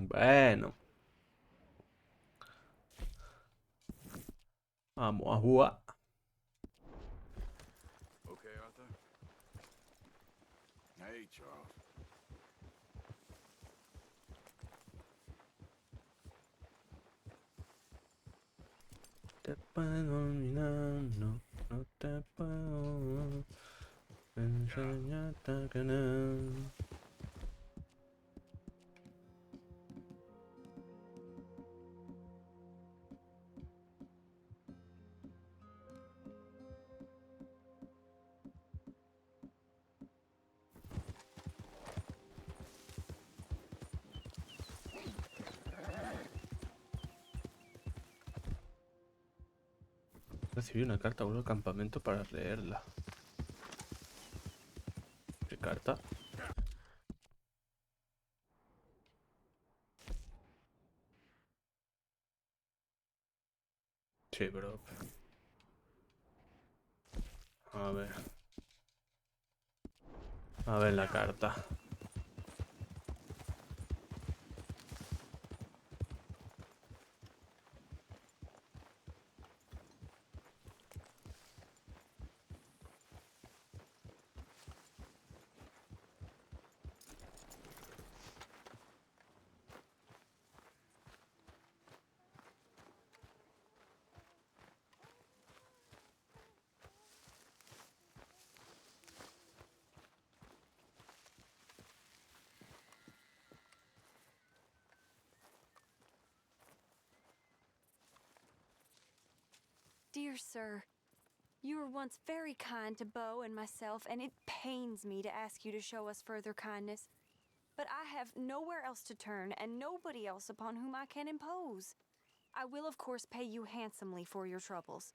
Bueno, vamos a jugar. Okay, Arthur? Hey, Charles. Te puedo olvidar, no, no te puedo enseñar a querer. Recibí una carta, vuelvo al campamento para leerla. ¿Qué carta? Sí, bro. A ver. A ver la carta. Dear sir, you were once very kind to Beau and myself, and it pains me to ask you to show us further kindness. But I have nowhere else to turn, and nobody else upon whom I can impose. I will, of course, pay you handsomely for your troubles.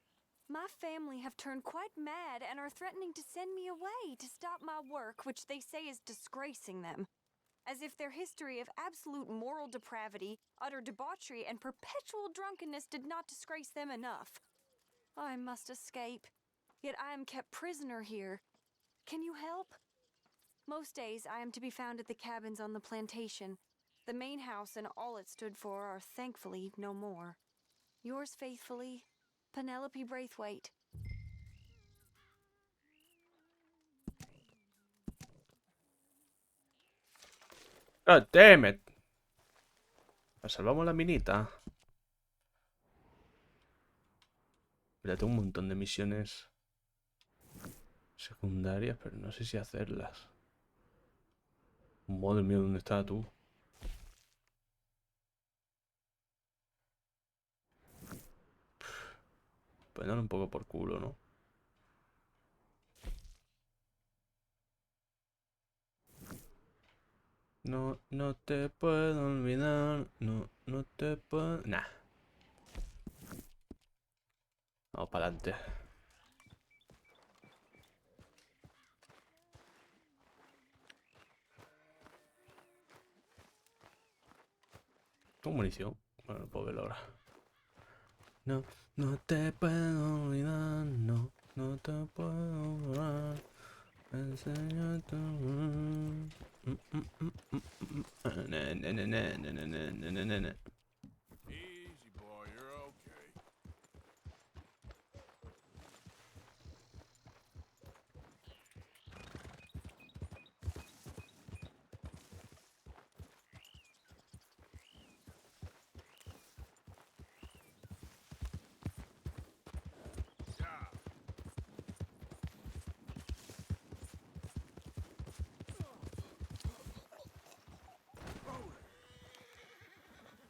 My family have turned quite mad and are threatening to send me away to stop my work, which they say is disgracing them. As if their history of absolute moral depravity, utter debauchery, and perpetual drunkenness did not disgrace them enough. I must escape, yet I am kept prisoner here. Can you help? Most days I am to be found at the cabins on the plantation. The main house and all it stood for are thankfully no more. Yours faithfully, Penelope Braithwaite. God damn it. Salvamos la minita. Pero tengo un montón de misiones secundarias, pero no sé si hacerlas. Madre mía, ¿dónde estás tú? Pues dar un poco por culo, ¿no? No, no te puedo olvidar. No, no te puedo... Nah. Vamos para adelante. Con munición. Bueno, no puedo verlo ahora. No, no te puedo olvidar. No, no te puedo borrar. Enséñate. Easy, boy. You're okay.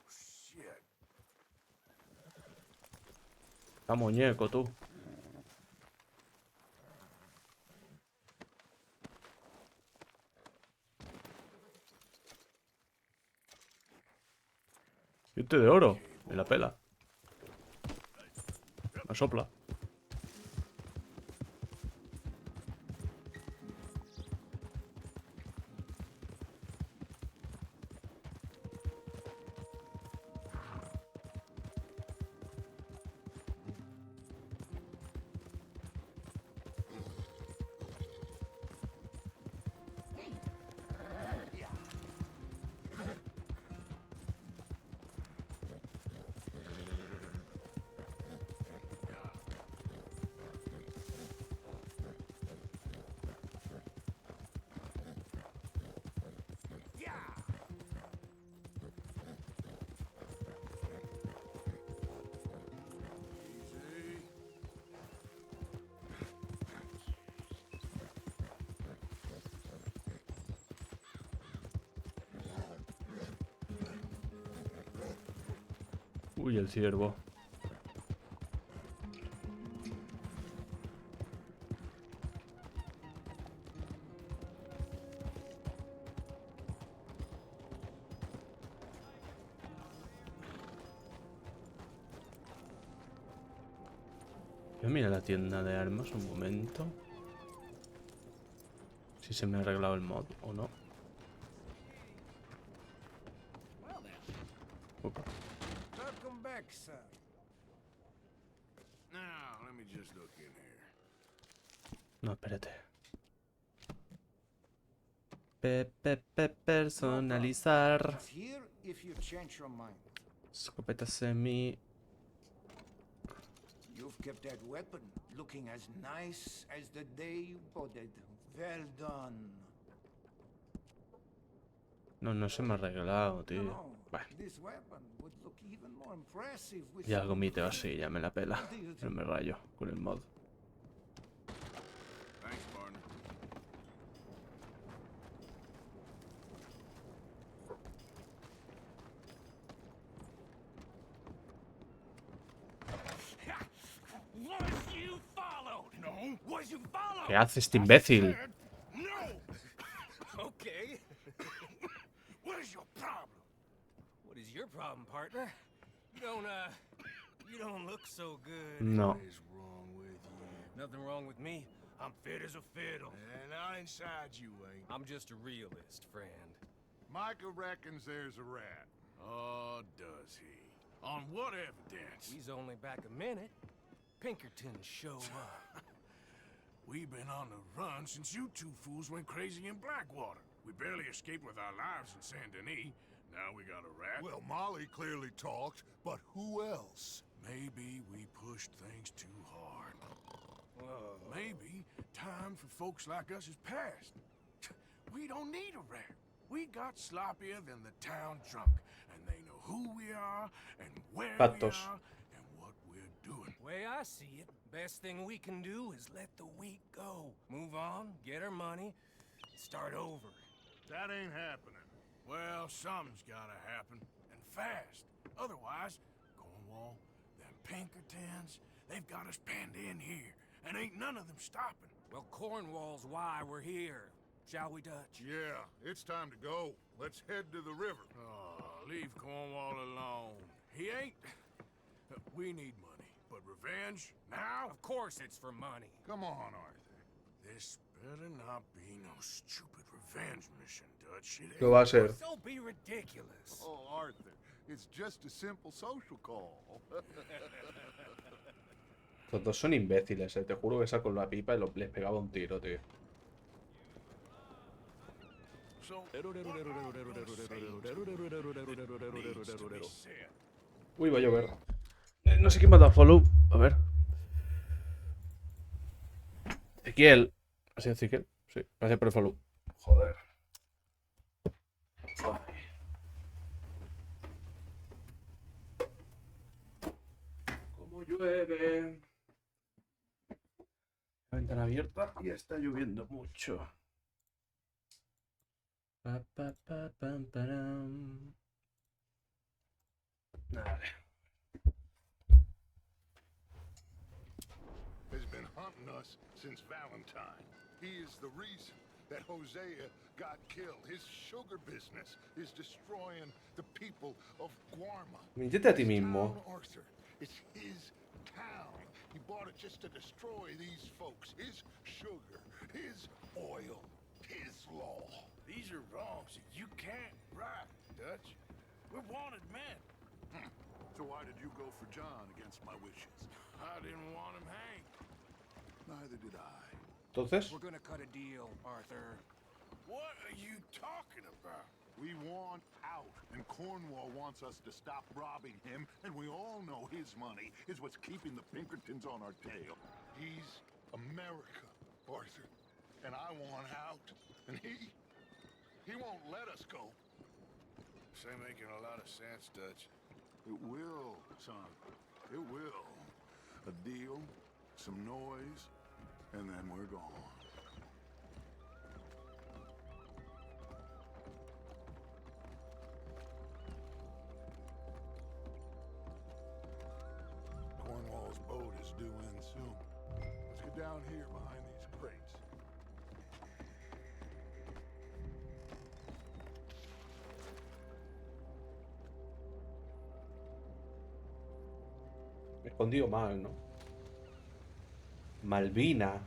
Shit. Está muñeco, tú. Siete de oro. Okay, Me la boy. pela. Me sopla. Uy, el ciervo. Yo mira la tienda de armas un momento. Si se me ha arreglado el mod o no. Opa. Welcome back, sir. Now, let me just look in here. No, espérate. Personalizar. It's here if you change your mind. Escopeta semi. You've kept that weapon looking as nice as the day you bought it. Well done. No, no se me ha arreglado, tío. No, Bueno, this weapon would look even more impressive with ya some gomito cream. así, ya me la pela. What do you No think? me rayo con el mod. Thanks, partner. Was you followed? No. Was you followed? ¿Qué haces, este imbécil? No. Okay. What is your problem? What is your problem, partner? You don't look so good. No. What is wrong with you? Nothing wrong with me. I'm fit as a fiddle. And not inside you ain't. I'm just a realist, friend. Micah reckons there's a rat. Oh, does he? On what evidence? He's only back a minute. Pinkerton show up. We've been on the run since you two fools went crazy in Blackwater. We barely escaped with our lives in Saint Denis. Now we got a rat. Well, Molly clearly talked, but who else? Maybe we pushed things too hard. Whoa. Maybe time for folks like us is past. We don't need a rat. We got sloppier than the town drunk, and they know who we are and where Patos. we are and what we're doing. Way I see it, best thing we can do is let the week go. Move on, get our money, start over. That ain't happening. Well, something's gotta happen, and fast. Otherwise, Cornwall, them Pinkertons, they've got us penned in here, and ain't none of them stopping. Well, Cornwall's why we're here. Shall we, Dutch? Yeah, it's time to go. Let's head to the river. Oh, leave Cornwall alone. He ain't... We need money, but revenge, now? Of course it's for money. Come on, Arthur. This better not be no stupid revenge mission, Dutch. It Lo va a ain't. ser. So be ridiculous. Oh, Arthur, it's just a simple social call. Los dos son imbéciles, Te juro que saco la pipa y les pegaba un tiro, tío. So, what are you saying to me that needs to be said? Uy, va a llover. No sé quién me ha dado follow. A ver. Ezequiel. ¿Ha sido Ezequiel? Sí, gracias por el follow. Joder. Como llueve. La ventana abierta y está lloviendo mucho. Pa, pa, pa, pam, param. Vale. Has been hunting us since Valentine. He is the reason that Hosea got killed. His sugar business is destroying the people of Guarma. Miéntete a ti This mismo. town, Arthur, it's his town. He bought it just to destroy these folks. His sugar, his oil, his law. These are wrongs that you can't right, Dutch. We're wanted men. So why did you go for John against my wishes? I didn't want him hanged. Neither did I. Entonces, We're gonna cut a deal, Arthur. What are you talking about? We want out, and Cornwall wants us to stop robbing him, and we all know his money is what's keeping the Pinkertons on our tail. He's America, Arthur, and I want out, and he won't let us go. This ain't making a lot of sense, Dutch. It will, son. It will. A deal, some noise, and then we're gone. down here behind these crates. Me he escondido mal, ¿no? Malvina.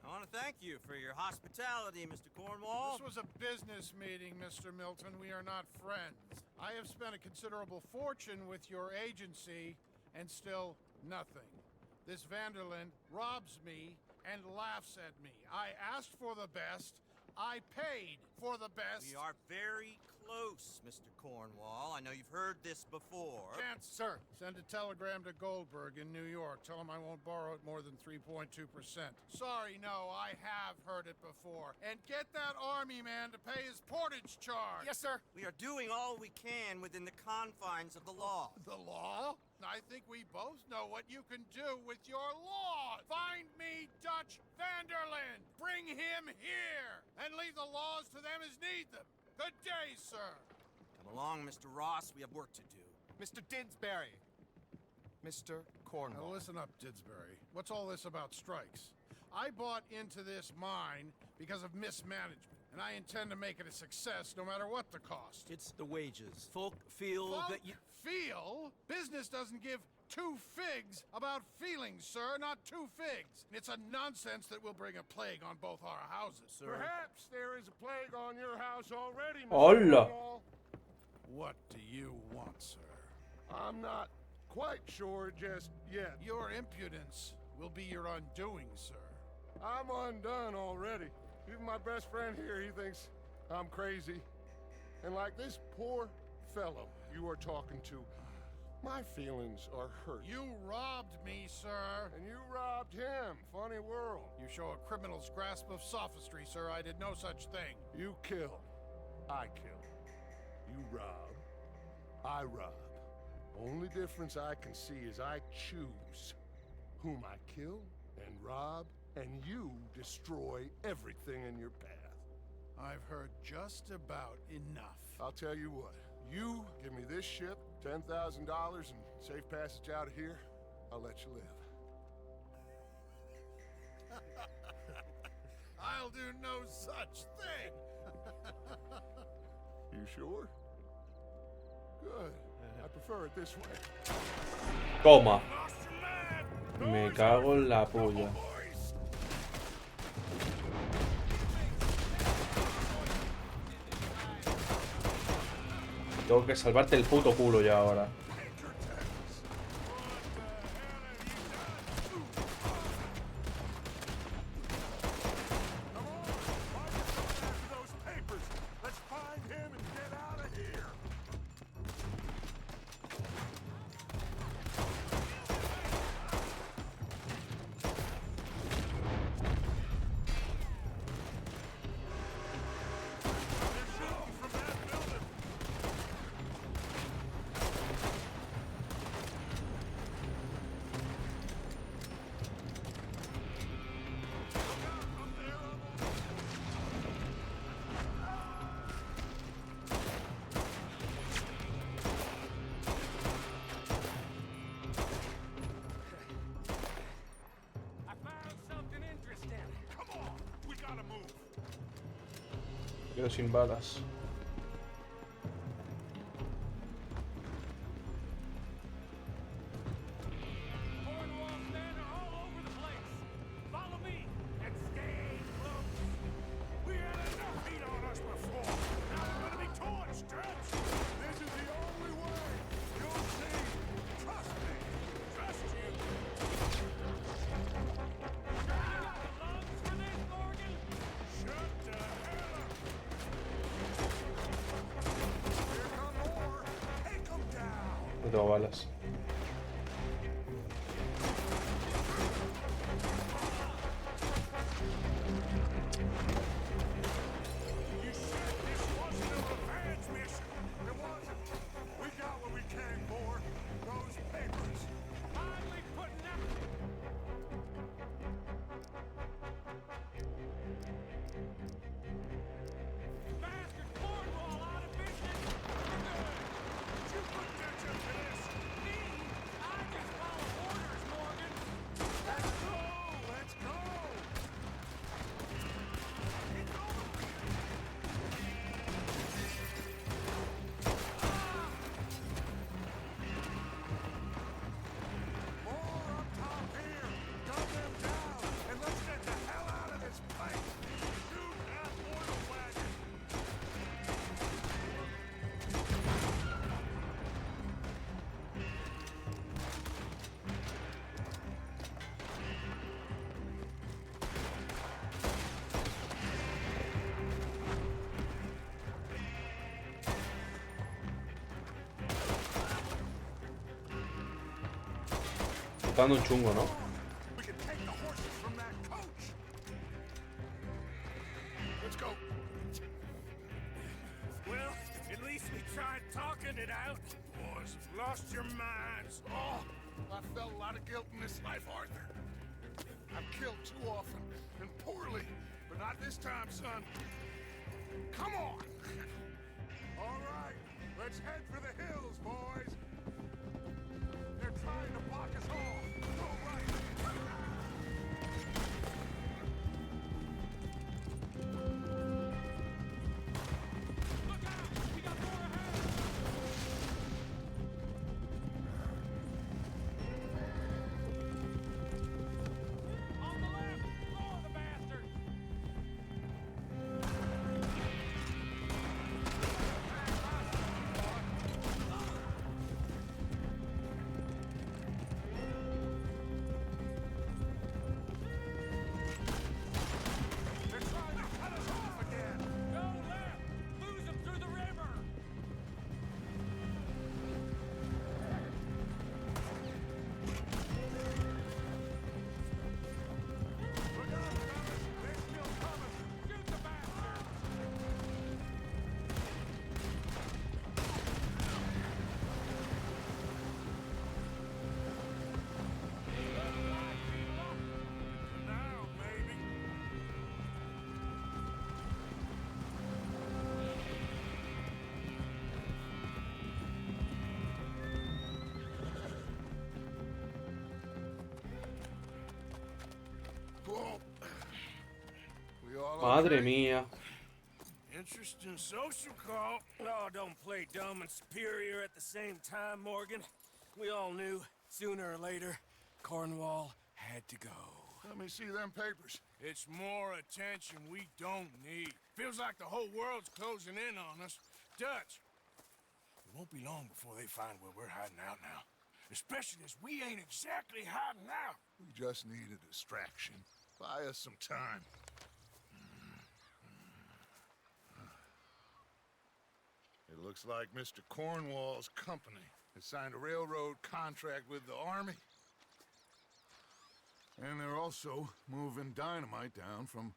I want to thank you for your hospitality, Mr. Cornwall. This was a business meeting, Mr. Milton. We are not friends. I have spent a considerable fortune with your agency, and still nothing. This Vanderlyn robs me and laughs at me. I asked for the best. I paid for the best. We are very close, Mr. Cornwall. I know you've heard this before. Chance, sir. Send a telegram to Goldberg in New York. Tell him I won't borrow it more than 3.2%. Sorry, no, I have heard it before. And get that army man to pay his portage charge. Yes, sir. We are doing all we can within the confines of the law. The law? I think we both know what you can do with your law. Find me Dutch Vanderlyn. Bring him here. And leave the laws to them as need them. Good day, sir. Come along, Mr. Ross. We have work to do. Mr. Didsbury. Mr. Cornwall. Now listen up, Didsbury. What's all this about strikes? I bought into this mine because of mismanagement, and I intend to make it a success no matter what the cost. It's the wages. Folk feel that you... Feel? Business doesn't give two figs about feelings, sir, not two figs. It's a nonsense that will bring a plague on both our houses. Sir. Perhaps there is a plague on your house already, Mr. Hola. Cornwall. What do you want, sir? I'm not quite sure just yet. Your impudence will be your undoing, sir. I'm undone already. Even my best friend here, he thinks I'm crazy. And like this poor fellow you are talking to, my feelings are hurt. You robbed me, sir. And you robbed him. Funny world. You show a criminal's grasp of sophistry, sir. I did no such thing. You kill. I kill. You rob. I rob. Only difference I can see is I choose whom I kill and rob, and you destroy everything in your path. I've heard just about enough. I'll tell you what. You give me this ship, $10,000, and safe passage out of here, I'll let you live. I'll do no such thing. You sure? Good. I prefer it this way. Toma. Me cago en la polla. Tengo que salvarte el puto culo ya ahora. Quedo sin balas. No tengo balas. está dando un chungo, ¿no? We can take the horses from that coach. Let's go. Well, at least we tried talking it out. Boys have lost your minds. Oh, I felt a lot of guilt in this life, Arthur. I've killed too often and poorly, but not this time, son. Come on. All right, let's head for the hills, boys. They're trying to block us all. Go right. Look out! We got more ahead! On the left! More the bastard! They're trying to cut us off again. Go left! Lose them through the river! Look out, fellas. They're still coming. Shoot the bastard! Now, baby. Whoa. We all Madre okay? mía. Interesting social call. Oh, don't play dumb and superior at the same time, Morgan. We all knew, sooner or later, Cornwall had to go. Let me see them papers. It's more attention we don't need. Feels like the whole world's closing in on us. Dutch, it won't be long before they find where we're hiding out now. Especially as we ain't exactly hiding out. We just need a distraction. Buy us some time. It looks like Mr. Cornwall's company has signed a railroad contract with the army. And they're also moving dynamite down from,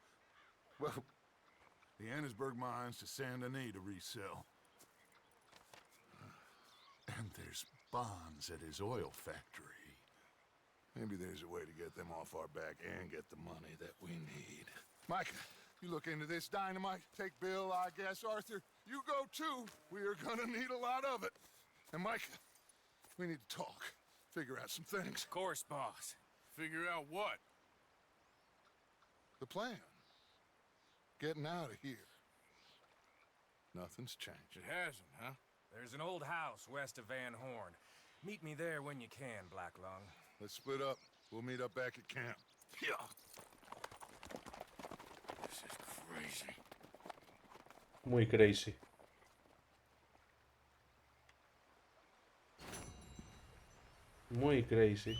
well, the Annesburg mines to Saint Denis to resell. And there's bonds at his oil factory. Maybe there's a way to get them off our back and get the money that we need. Micah, you look into this dynamite. Take Bill, I guess. Arthur, you go too. We are gonna need a lot of it. And Micah, we need to talk. Figure out some things. Of course, boss. Figure out what? The plan. Getting out of here. Nothing's changed. It hasn't, huh? There's an old house west of Van Horn. Meet me there when you can, Blacklung. Let's split up. We'll meet up back at camp. Yeah. This is crazy. Muy crazy. Muy crazy.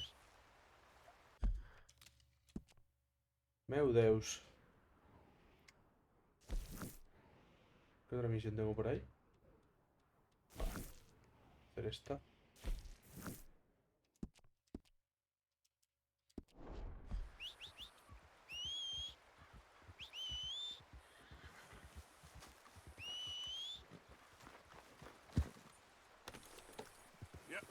Meu Deus. ¿Qué otra misión tengo por ahí? Vale. Hacer esta. Yep.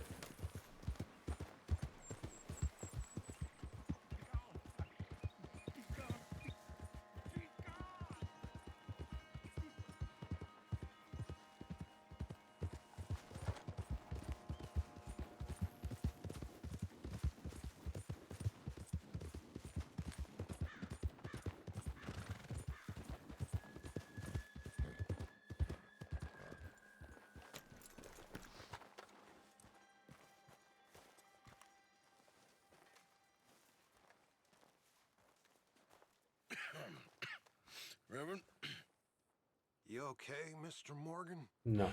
Reverend? You okay, Mr. Morgan? No.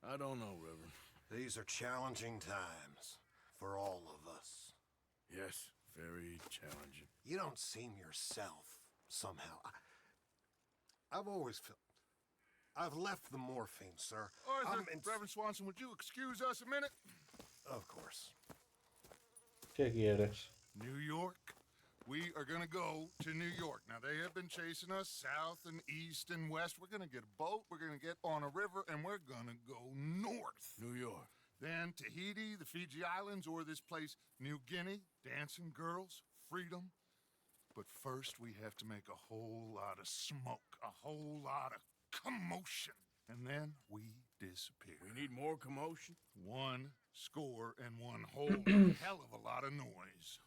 I don't know, Reverend. These are challenging times for all of us. Yes, very challenging. You don't seem yourself, somehow. I've always felt... I've left the morphine, sir. Arthur, Reverend Swanson, would you excuse us a minute? Of course. ¿Qué quieres? New York. We are gonna go to New York. Now, they have been chasing us south and east and west. We're gonna get a boat, we're gonna get on a river, and we're gonna go north. New York. Then Tahiti, the Fiji Islands, or this place, New Guinea, dancing girls, freedom. But first, we have to make a whole lot of smoke, a whole lot of commotion. And then we disappear. We need more commotion. One score and one whole hell of a lot of noise.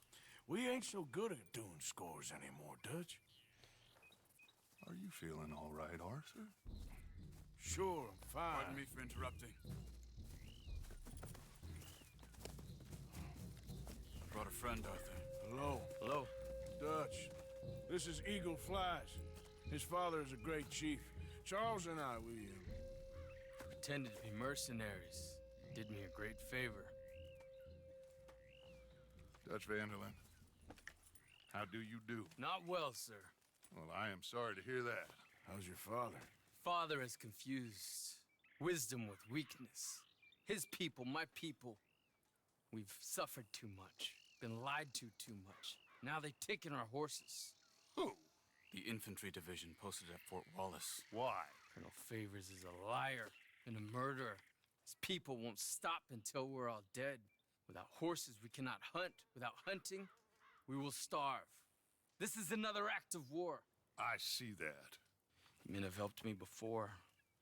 We ain't so good at doing scores anymore, Dutch. Are you feeling all right, Arthur? Sure, I'm fine. Pardon me for interrupting. I brought a friend, Arthur. Hello. Hello. Dutch. This is Eagle Flies. His father is a great chief. Charles and I, we Pretended to be mercenaries. Did me a great favor. Dutch Vanderlyn, how do you do? Not well, sir. Well, I am sorry to hear that. How's your father? Father has confused wisdom with weakness. His people, my people. We've suffered too much. Been lied to too much. Now they've taken our horses. Who? The infantry division posted at Fort Wallace. Why? Colonel Favors is a liar and a murderer. His people won't stop until we're all dead. Without horses, we cannot hunt. Without hunting, we will starve. This is another act of war. I see that. Men have helped me before,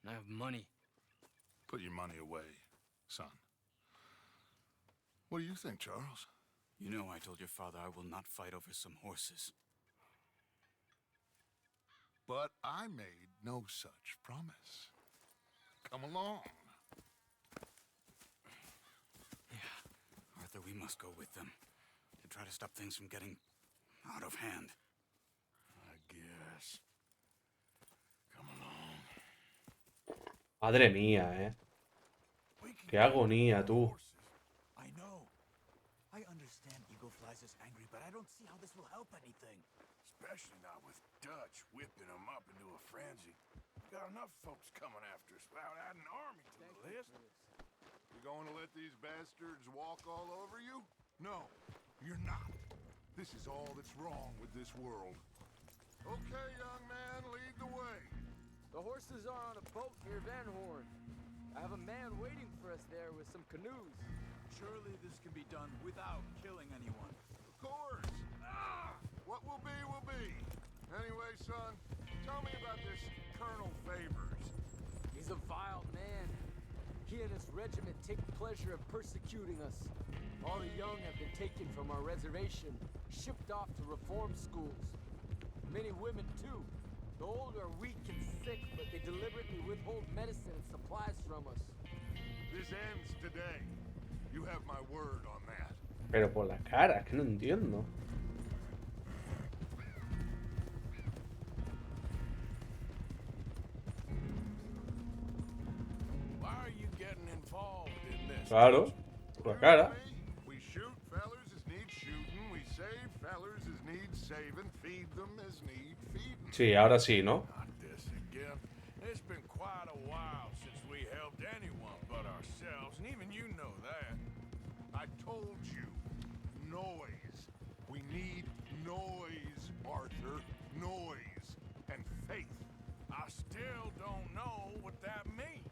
and I have money. Put your money away, son. What do you think, Charles? You know I told your father I will not fight over some horses. But I made no such promise. Come along. Arthur, we must go with them to try to stop things from getting out of hand. I guess. Come along. Madre mía, We can Qué get agonía, tú. horses. I know. I understand Eagle Flies is angry, but I don't see how this will help anything. Especially not with Dutch whipping them up into a frenzy. Got enough folks coming after us without adding an army to the list. You going to let these bastards walk all over you? No, you're not. This is all that's wrong with this world. Okay, young man, lead the way. The horses are on a boat near Van Horn. I have a man waiting for us there with some canoes. Surely this can be done without killing anyone. Of course. What will be, will be. Anyway, son, tell me about this Colonel Favors. He's a vile man. He and his regiment take pleasure in persecuting us. All the young have been taken from our reservation, shipped off to reform schools. Many women, too. The old are weak and sick, but they deliberately withhold medicine and supplies from us. This ends today. You have my word on that. Pero por la cara, que no entiendo. Why are you getting involved in this? Claro, por la cara. We shoot fellers as need shooting. We save fellers as need saving. Feed them as need feeding. Sí, ahora sí, ¿no? Not this again. It's been quite a while since we helped anyone but ourselves, and even you know that. I told you, noise. We need noise, Arthur. Noise and faith. I still don't know what that means.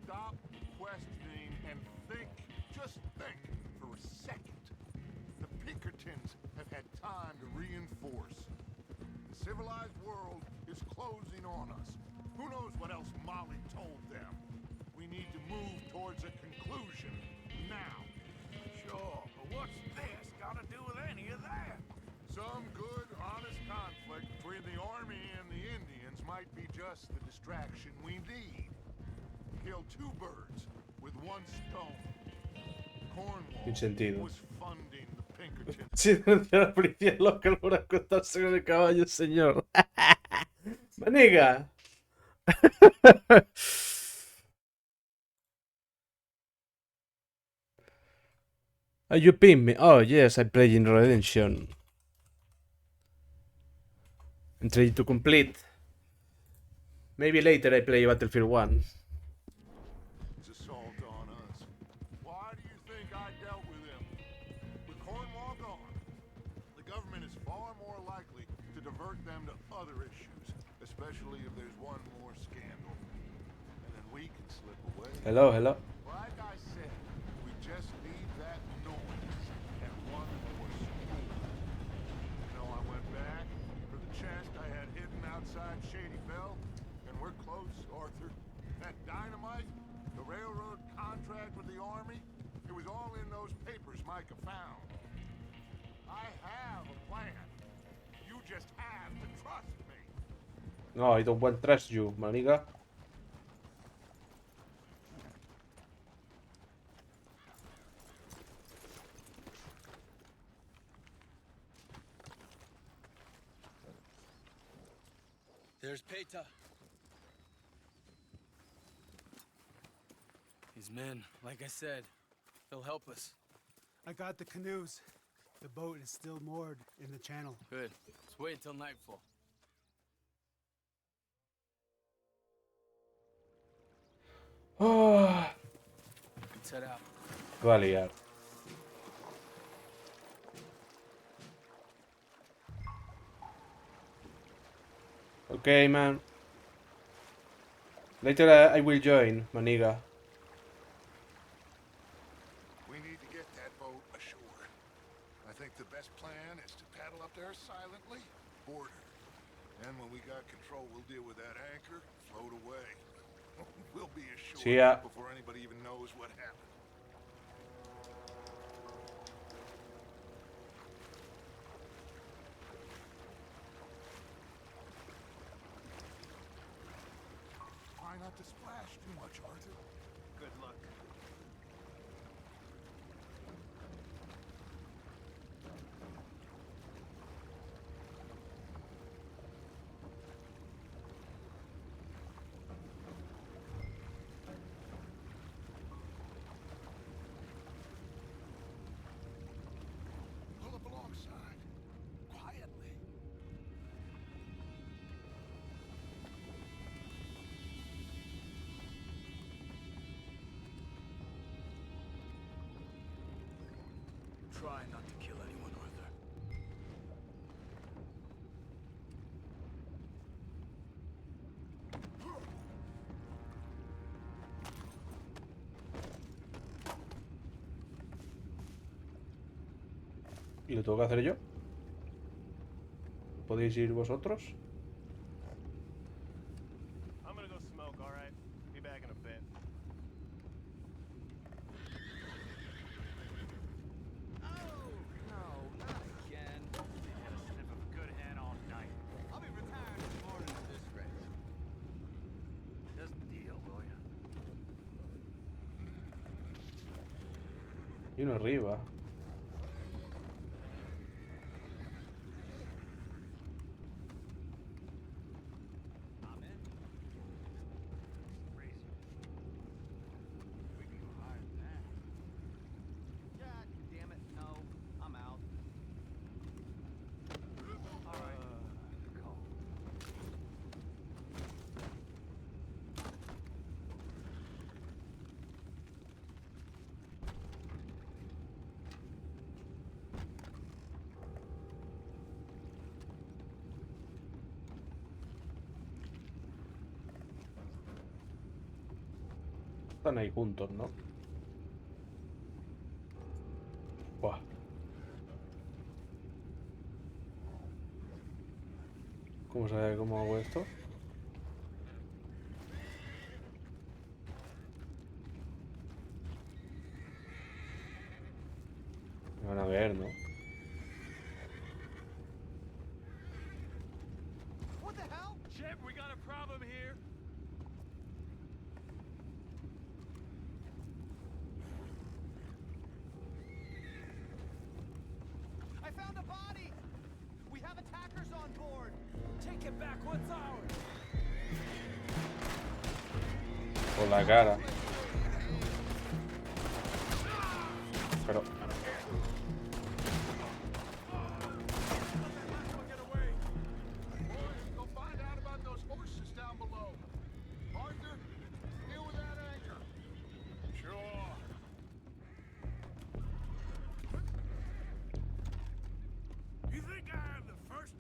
Stop questioning and think. Just think for a second. The Pinkertons have had time to reinforce. The civilized world is closing on us. Who knows what else Molly told them? We need to move towards a conclusion now. Sure, but what's this got to do with any of that? Some good, honest conflict between the army and the Indians might be just the distraction we need. Kill two birds with one stone. Sin sentido. Cornwall was funding the Pinkertons. Si denuncia a la policía local por acostarse con el caballo, señor. Maniga. Are you pin me? Oh yes, I play in Redemption. And try to complete. Maybe later I play Battlefield 1. His assault on us. Why do you think I dealt with him? With Cornwall likely to divert them to other issues, especially if there's one more scandal. And then we can slip away. Hello, hello. Like I said, we just need that noise and one more school. You know, I went back for the chest I had hidden outside Shady Bell, and we're close, Arthur. That dynamite, the railroad contract with the army, it was all in those papers Micah found. I have a plan. You just have to trust me. No, I don't want trust you, maniga. There's Peta. These men, like I said, they'll help us. I got the canoes. The boat is still moored in the channel. Good. Let's wait until nightfall. Let's head out. Va a liar. Okay, man. Later I will join, maniga. We need to get that boat ashore. I think the best plan is to paddle up there silently, board her. And when we got control, we'll deal with that anchor, float away. We'll be ashore See ya. before anybody even knows what happened. Try not to splash too much, Arthur. Good luck. Pull up alongside. Quietly. Try not to kill anyone, Arthur. ¿Y lo tengo que hacer yo? ¿Podéis ir vosotros? I'm gonna go smoke, all right? Be back in a bit. No, not again. Had a sniff of a good hand all night. I'll be retired this morning at this rate. Doesn't deal, will ya? Y uno arriba. I'm in. Crazy. We can go higher than that. God damn it, no. I'm out. All right. Cool. Están ahí juntos, ¿no? Buah. ¿Cómo sabe cómo hago esto? Me van a ver, ¿no? What the hell? Chip, we got a problem here. I found a body! We have attackers on board! Take it back. What's ours? Por la cara. Pero... Boys, go find out about those horses down below. Arthur, deal with that anchor. Sure. You think I have the first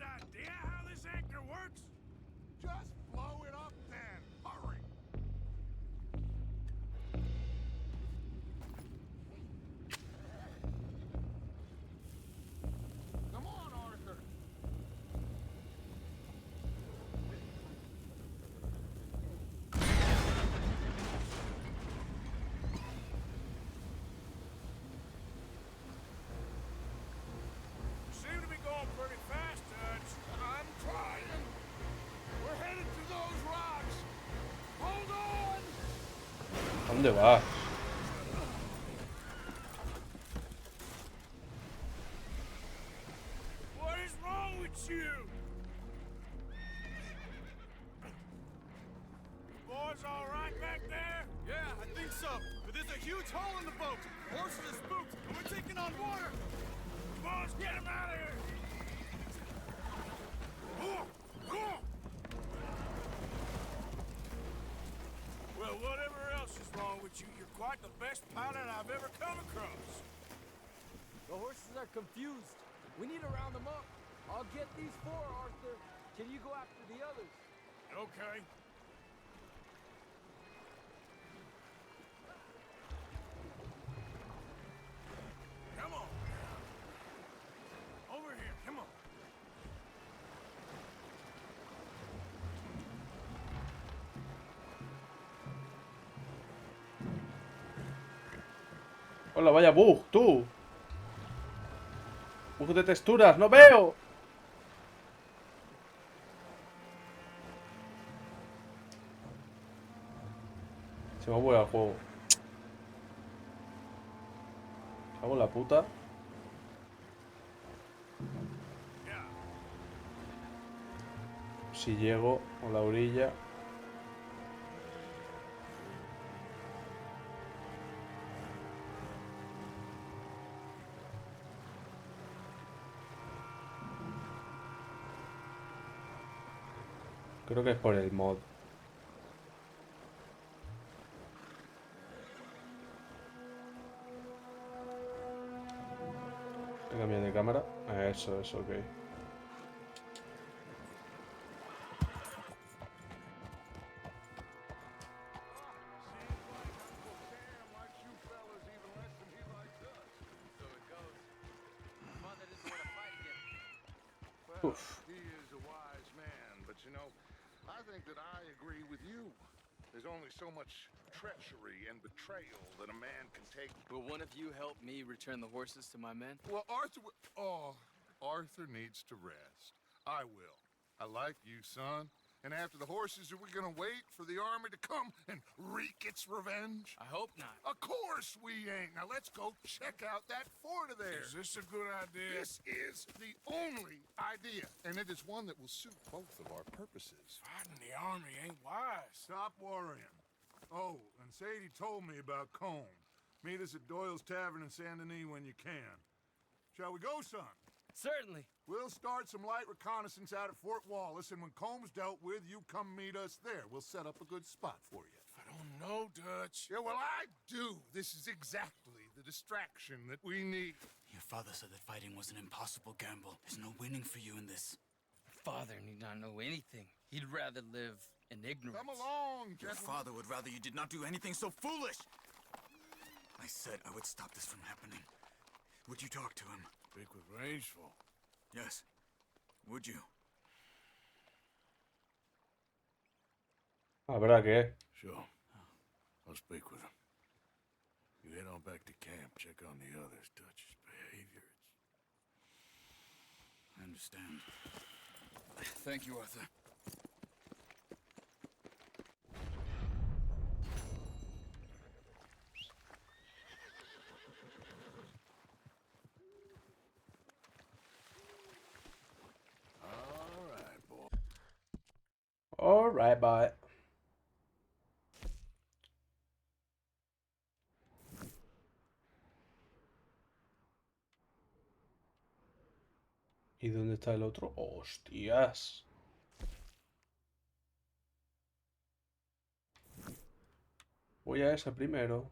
¿Dónde vas? What is wrong with you? Boys all right back there? Yeah, I think so. But there's a huge hole in the boat. Horses are spooked, and we're taking on water. Boys, get him out of here! Well, whatever else is wrong with you, you're quite the best pilot I've ever come across. The horses are confused. We need to round them up. I'll get these four, Arthur. Can you go after the others? Okay. Come on. Over here, come on. Hola, vaya bug, tú. Bug de texturas, no veo. Se me ha bugueado el juego. Hago la puta. Si llego a la orilla. Creo que es por el mod. He cambiado de cámara. Eso, ok. Well, he is a wise man, but you know, I think that I agree with you. There's only so much treachery and betrayal that a man can take. Will one of you help me return the horses to my men? Well, Arthur needs to rest. I will. I like you, son. And after the horses, are we gonna wait for the army to come and wreak its revenge? I hope not. Of course we ain't. Now let's go check out that fort of theirs. Is this a good idea? This is the only idea, and it is one that will suit both of our purposes. Fighting the army ain't wise. Stop worrying. Oh, and Sadie told me about Combe. Meet us at Doyle's Tavern in Saint Denis when you can. Shall we go, son? Certainly. We'll start some light reconnaissance out at Fort Wallace, and when Combs dealt with, you come meet us there. We'll set up a good spot for you. I don't know, Dutch. Yeah, well, I do. This is exactly the distraction that we need. Your father said that fighting was an impossible gamble. There's no winning for you in this. Father need not know anything. He'd rather live in ignorance. Come along, Your gentlemen. father would rather you did not do anything so foolish. I said I would stop this from happening. Would you talk to him? Speak with Rangeful. Yes. Would you? Habrá que. Sure. I'll speak with him. You head on back to camp, check on the others, Dutch's behavior. I understand. Thank you, Arthur. Alright, bye. ¿Y dónde está el otro? ¡Hostias! Voy a esa primero.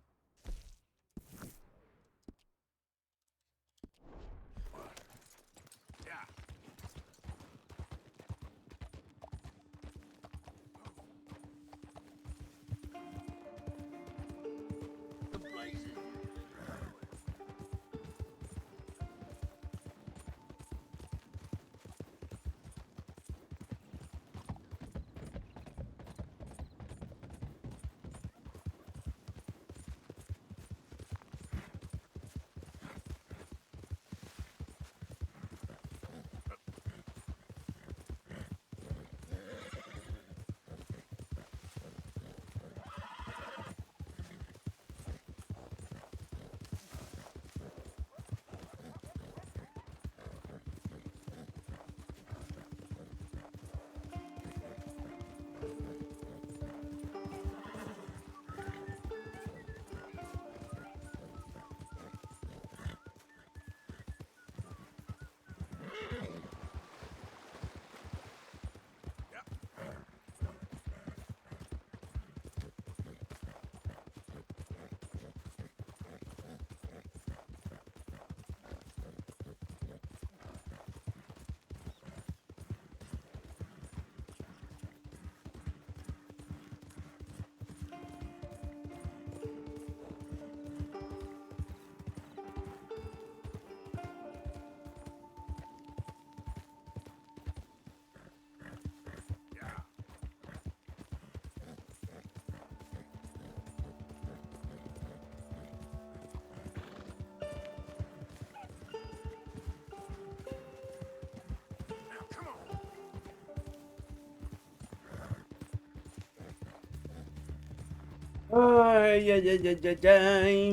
Ay, ay, ay, ay, ay, ay.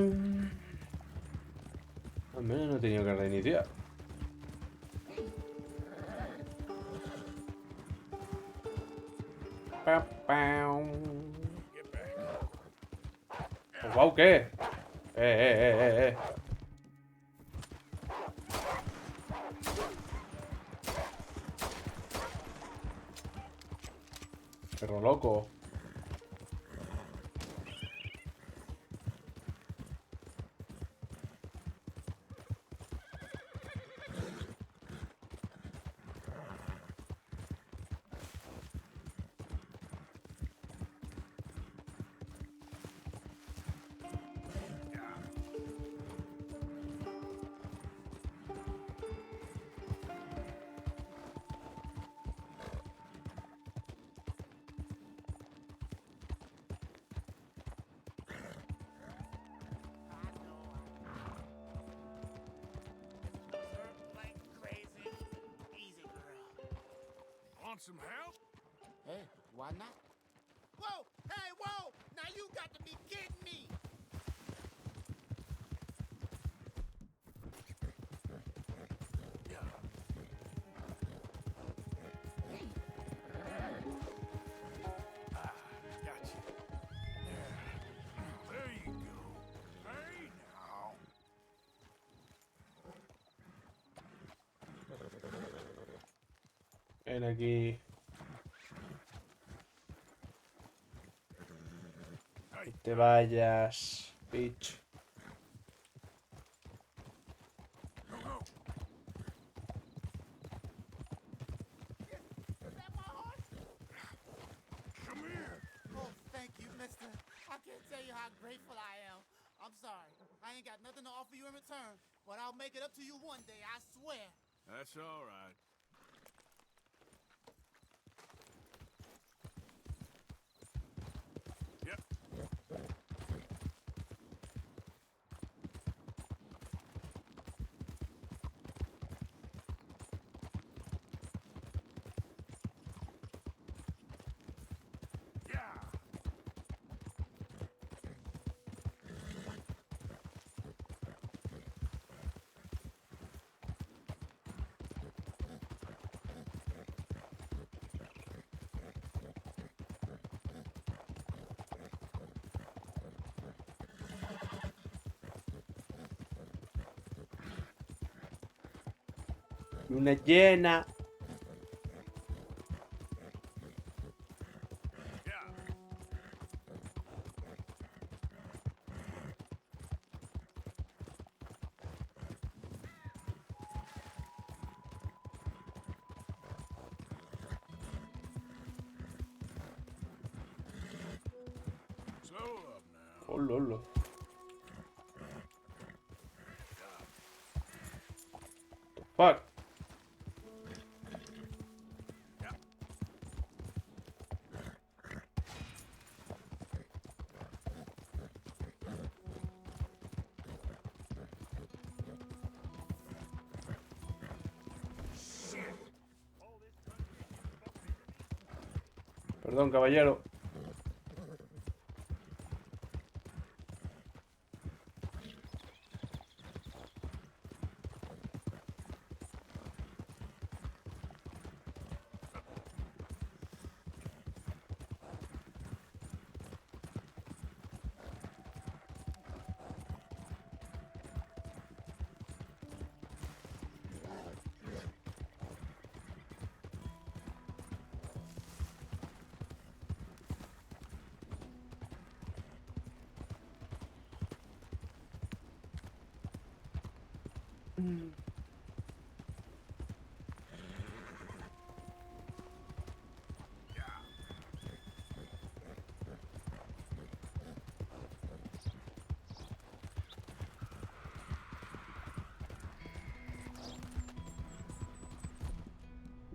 Al menos no he tenido que reiniciar. Pa, pau. Oh, wow, ¿qué? Eh. Perro loco. Want some help? Hey, why not? Whoa! Hey, whoa! Now you got to be kidding me! Gotcha. There you go. Hey, now. Ven aquí. Que te vayas, bitch. Come here. Oh, thank you, mister. I can't tell you how grateful I am. I'm sorry. I ain't got nothing to offer you in return, but I'll make it up to you one day, I swear. That's all right. Yep. Luna llena. Slow up now. Oh, lolo. Fuck. Perdón, caballero.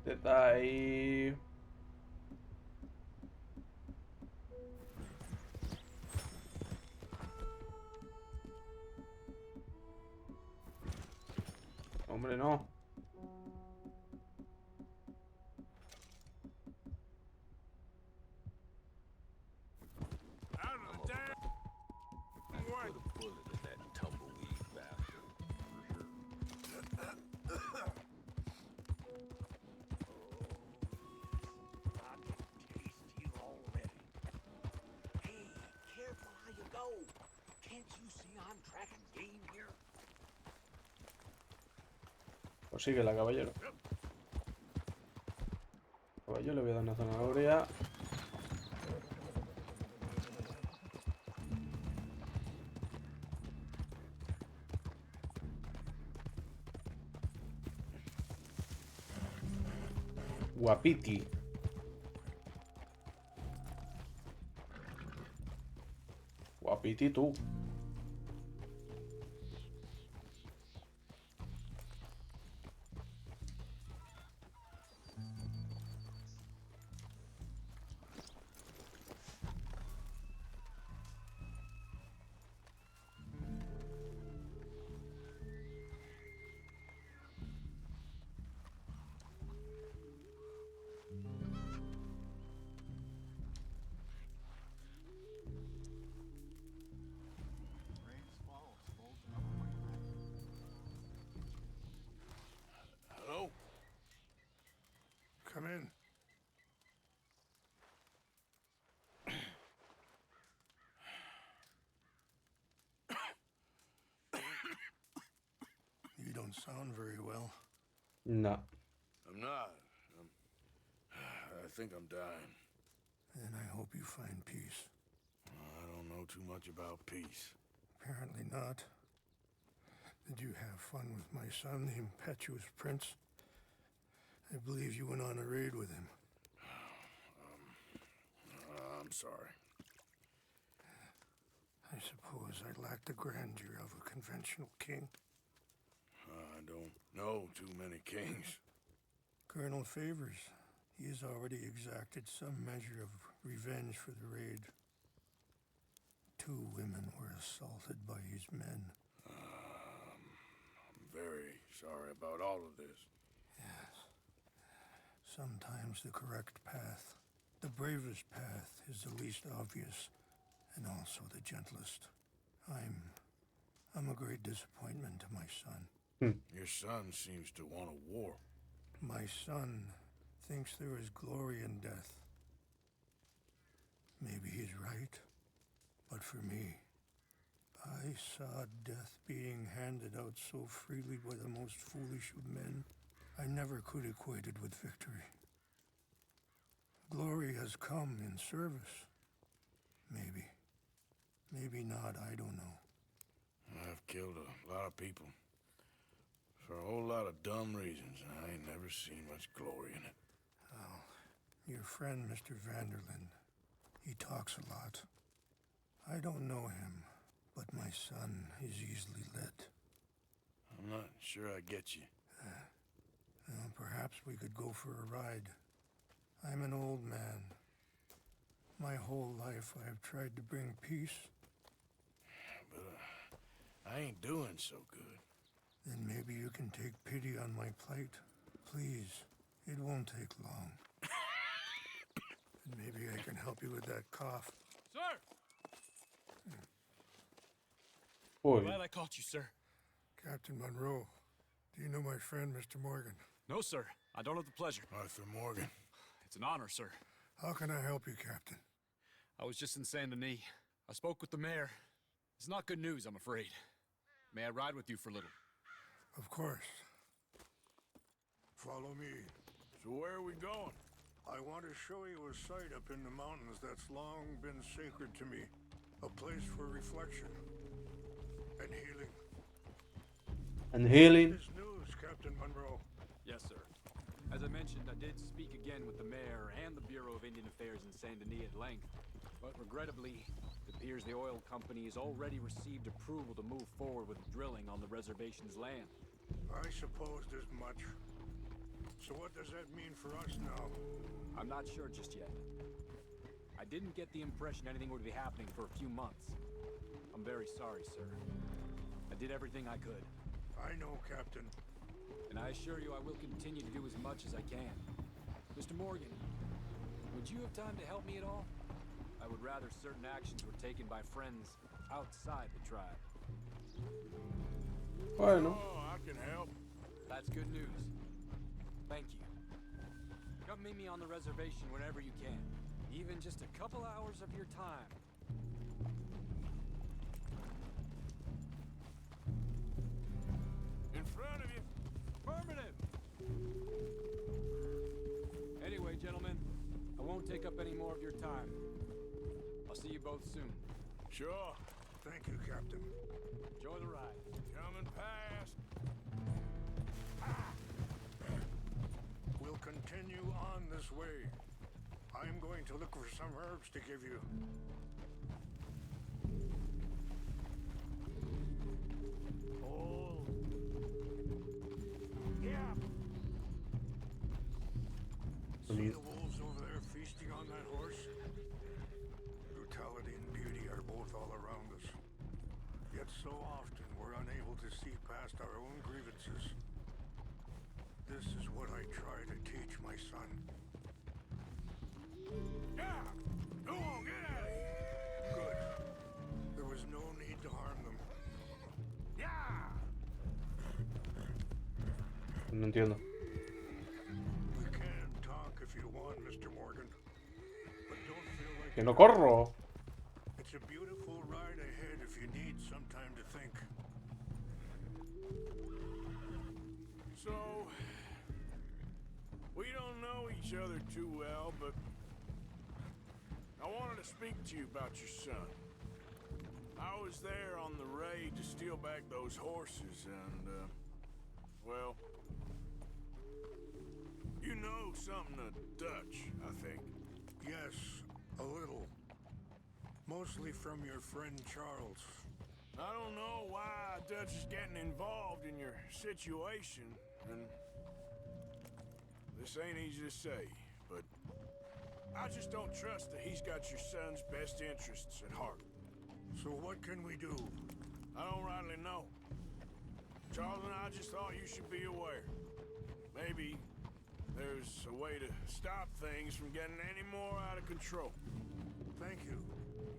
Está ahí. Hombre, no. Out of the damn... Pues síguela, caballero. Caballero, le voy a dar una zanahoria. Guapiti. Guapiti tú. Hello? Come in. You don't sound very well. No. I'm not. I think I'm dying. And I hope you find peace. I don't know too much about peace. Apparently not. Did you have fun with my son, the impetuous prince? I believe you went on a raid with him. I'm sorry. I suppose I lack the grandeur of a conventional king. I don't know too many kings. Colonel Favors. He has already exacted some measure of revenge for the raid. 2 women were assaulted by his men. I'm very sorry about all of this. Yes. Sometimes the correct path, the bravest path, is the least obvious, and also the gentlest. I'm a great disappointment to my son. Your son seems to want a war. My son thinks there is glory in death. Maybe he's right, but for me, I saw death being handed out so freely by the most foolish of men. I never could equate it with victory. Glory has come in service. Maybe. Maybe not, I don't know. I've killed a lot of people. For a whole lot of dumb reasons, and I ain't never seen much glory in it. Oh, your friend, Mr. Vanderlyn, he talks a lot. I don't know him, but my son is easily led. I'm not sure I get you. Well, perhaps we could go for a ride. I'm an old man. My whole life I have tried to bring peace. But I ain't doing so good. Then maybe you can take pity on my plight. Please, it won't take long. And maybe I can help you with that cough. Sir! Boy. Glad I caught you, sir. Captain Monroe, do you know my friend, Mr. Morgan? No, sir. I don't have the pleasure. Arthur Morgan. It's an honor, sir. How can I help you, Captain? I was just in Saint Denis. I spoke with the mayor. It's not good news, I'm afraid. May I ride with you for a little? Of course. Follow me. So where are we going? I want to show you a site up in the mountains that's long been sacred to me. A place for reflection. And healing. And healing? This news, Captain Monroe. Yes, sir. As I mentioned, I did speak again with the mayor and the Bureau of Indian Affairs in Saint Denis at length. But regrettably, it appears the oil company has already received approval to move forward with drilling on the reservation's land. I supposed as much. So what does that mean for us now? I'm not sure just yet. I didn't get the impression anything would be happening for a few months. I'm very sorry, sir. I did everything I could. I know, Captain. And I assure you I will continue to do as much as I can. Mr. Morgan, would you have time to help me at all? I would rather certain actions were taken by friends outside the tribe. Bueno. Oh, I can help. That's good news. Thank you. Come meet me on the reservation whenever you can. Even just a couple hours of your time. In front of you. Affirmative! gentlemen. I won't take up any more of your time. I'll see you both soon. Sure. Thank you, Captain. Enjoy the ride. Coming past. We'll continue on this way. I'm going to look for some herbs to give you. Oh. Yeah. See the wolves over there feasting on that horse? Brutality and beauty are both all around us. Yet so often we're unable to see past our own grievances. This is what I try to teach my son. Yeah! Go on, get out of here! Good. There was no need to harm them. Yeah! No entiendo. We can talk if you want, Mr. Morgan. But don't feel like Que no corro. it's a beautiful ride ahead if you need some time to think. So, we don't know each other too well, but I wanted to speak to you about your son. I was there on the raid to steal back those horses, and, well, you know something of Dutch, I think. Yes, a little. Mostly from your friend Charles. I don't know why Dutch is getting involved in your situation, and this ain't easy to say, but I just don't trust that he's got your son's best interests at heart. So what can we do? I don't rightly know. Charles and I just thought you should be aware. Maybe there's a way to stop things from getting any more out of control. Thank you,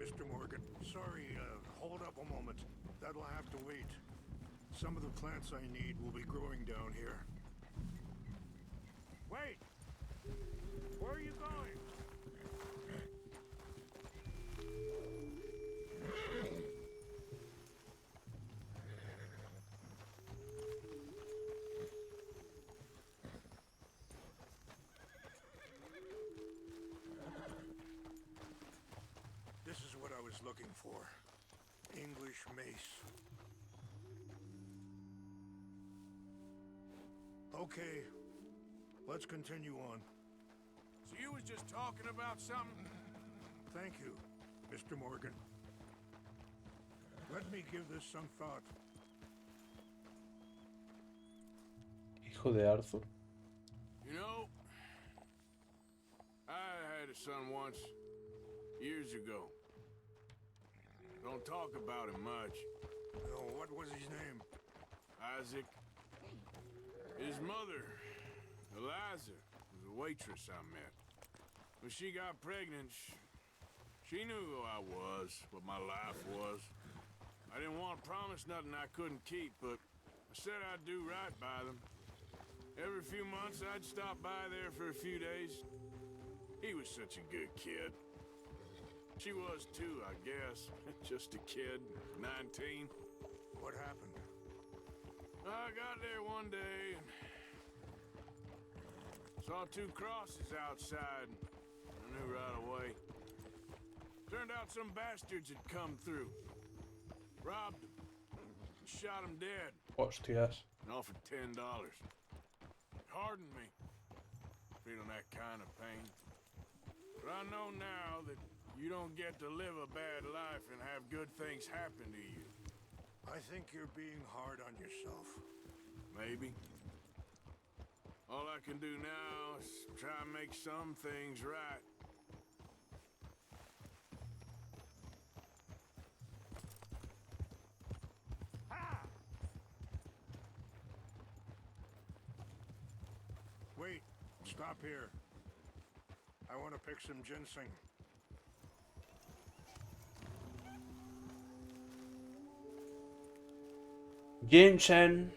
Mr. Morgan. Sorry, hold up a moment. That'll have to wait. Some of the plants I need will be growing down here. Wait! Where are you going? This is what I was looking for. English mace. Okay, let's continue on. So you was just talking about something? Thank you, Mr. Morgan. Let me give this some thought. Hijo de Arthur. You know, I had a son once, years ago. Don't talk about him much. Oh, what was his name? Isaac. His mother, Eliza, was a waitress I met. When she got pregnant, she knew who I was, what my life was. I didn't want to promise nothing I couldn't keep, but I said I'd do right by them. Every few months, I'd stop by there for a few days. He was such a good kid. She was too, I guess. Just a kid, 19. What happened? I got there one day and saw two crosses outside. I knew right away. Turned out some bastards had come through. Robbed them. Shot them dead. Hostias. And offered $10. Hardened me. Feeling that kind of pain. But I know now that you don't get to live a bad life and have good things happen to you. I think you're being hard on yourself. Maybe. All I can do now is try and make some things right. Wait, stop here. I want to pick some ginseng. Ginseng.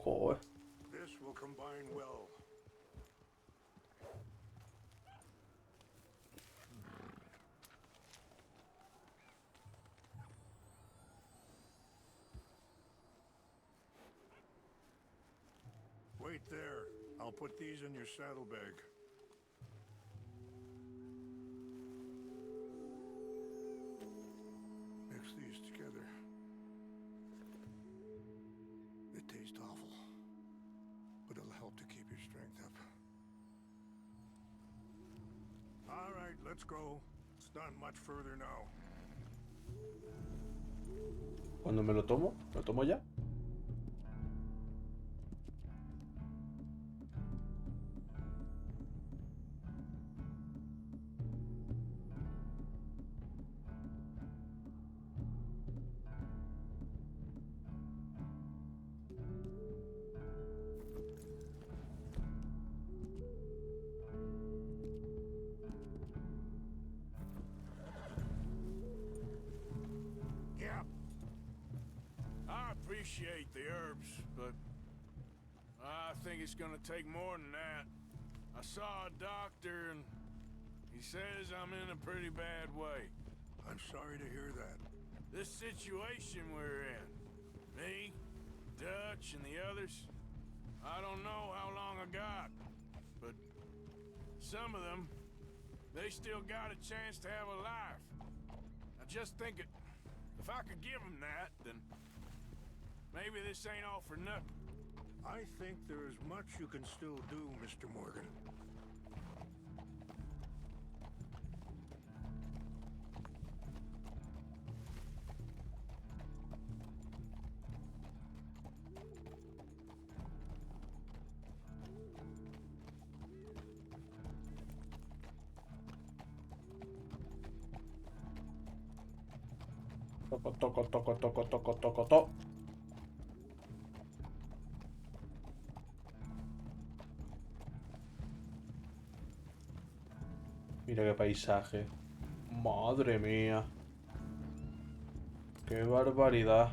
Joder. This will combine well. Wait there. I'll put these in your saddlebag. Mix these together. They taste awful, but it'll help to keep your strength up. All right, let's go. It's not much further now. Cuando me lo tomo ya. Yeah. I appreciate the herbs, but I think it's gonna take more than that. I saw a doctor and he says I'm in a pretty bad way. I'm sorry to hear that. This situation we're in, me, Dutch, and the others, I don't know how long I got, but some of them, they still got a chance to have a life. I just think if I could give them that, then maybe this ain't all for nothing. I think there is much you can still do, Mr. Morgan. Toco. Mira qué paisaje. Madre mía. Qué barbaridad.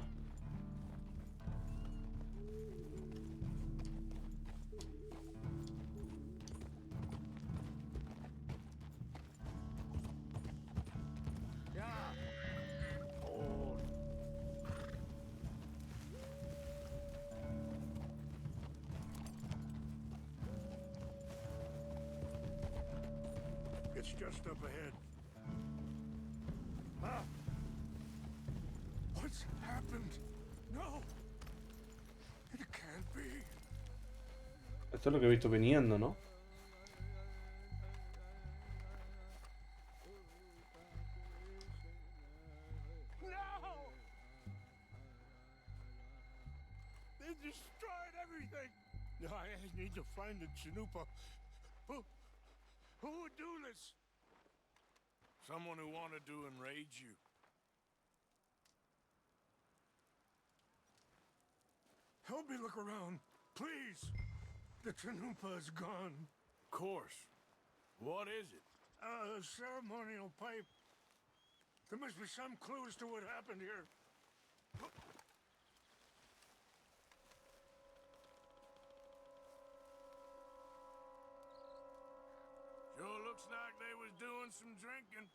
It's just up ahead. Ah! What's happened? No! It can't be. Esto es lo que he visto viniendo, ¿no? No! They destroyed everything! I need to find the Chanupa. Who would do this? Someone who wanted to enrage you. Help me look around, please. The Chanupa is gone. Of course. What is it? A ceremonial pipe. There must be some clues to what happened here. Sure looks like they was doing some drinking.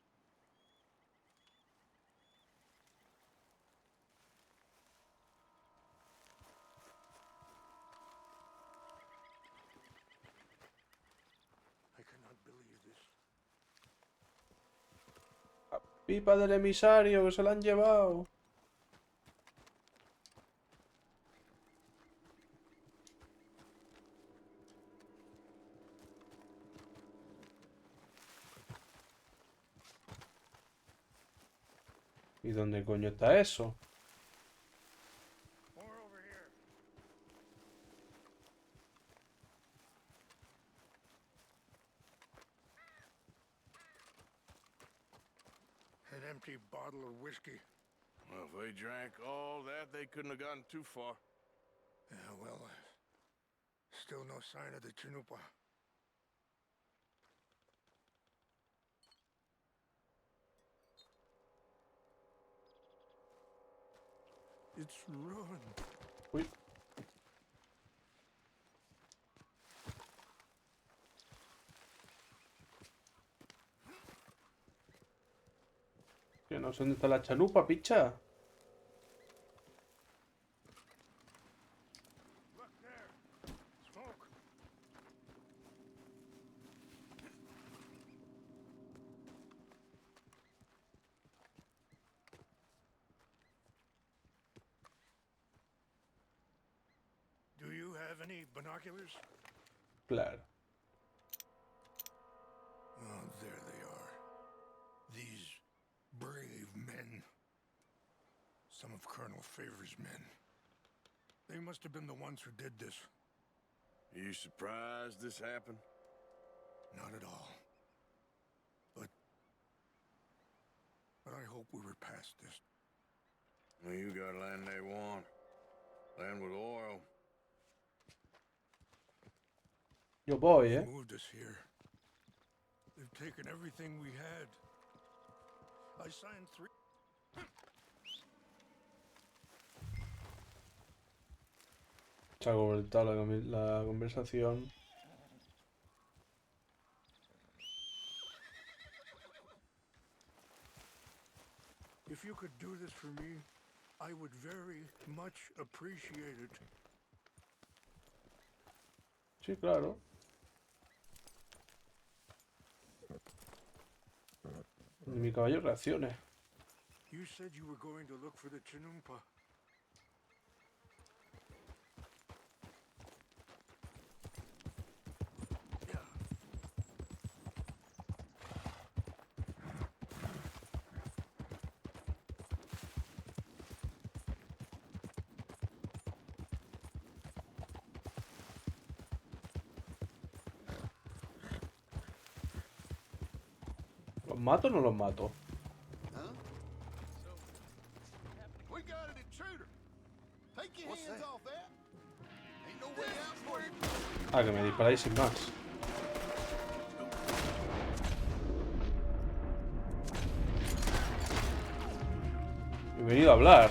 I cannot believe this. Pipa del emisario, que se la han llevado. ¿Y dónde coño está eso? More over here. An empty bottle of whiskey. Well, if they drank all that, they couldn't have gotten too far. Yeah, well, still no sign of the Chanupa. It's ruined. Uy. Que no sé dónde está la chalupa, picha. Look there. Smoke. any binoculars? Claro. Oh, there they are. These brave men. Some of Colonel Favor's men. They must have been the ones who did this. You surprised this happened? Not at all. But I hope we were past this. Well, you got land they want. Land with oil. Yo voy, They moved us here. They've taken everything we had. I signed 3... Se ha cortado la conversación. If you could do this for me, I would very much appreciate it. Sí, claro. Mi caballo reaccione. You said you were going to look for the Chinumpa. ¿Los mato o no los mato? We got an intruder. Take your hands off that. Ain't no way out for you. Ah, que me disparáis sin más. He venido a hablar.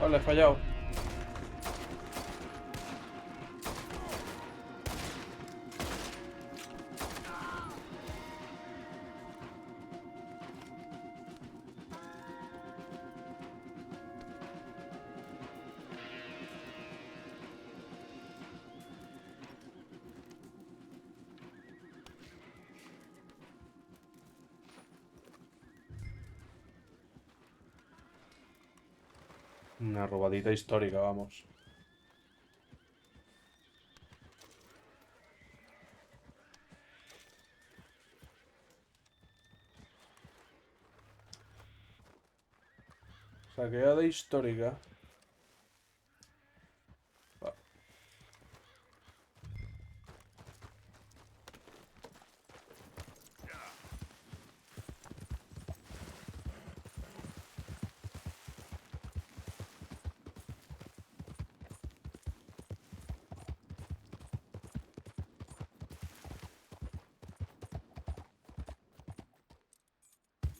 Vale, he fallado. Una robadita histórica, vamos. Saqueada histórica. Va.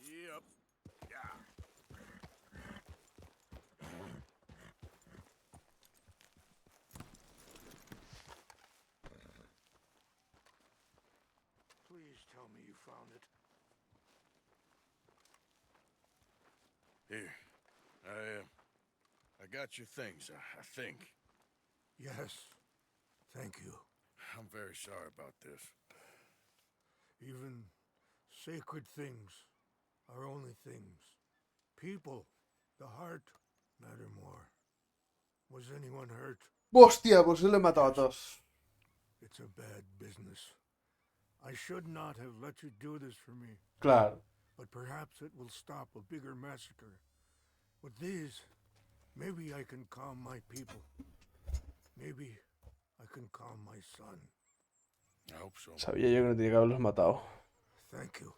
Yep. Yeah. Please tell me you found it. Here. I got your things, I think. Yes. Thank you. I'm very sorry about this. Even sacred things are only things. People, the heart, matter more. Was anyone hurt? Hostia, pues lo he matado a todos. It's a bad business. I should not have let you do this for me. Claro. But perhaps it will stop a bigger massacre. With these, maybe I can calm my people. Maybe I can calm my son. I hope so. Sabía yo que no tenía que haberlos matado. Thank you.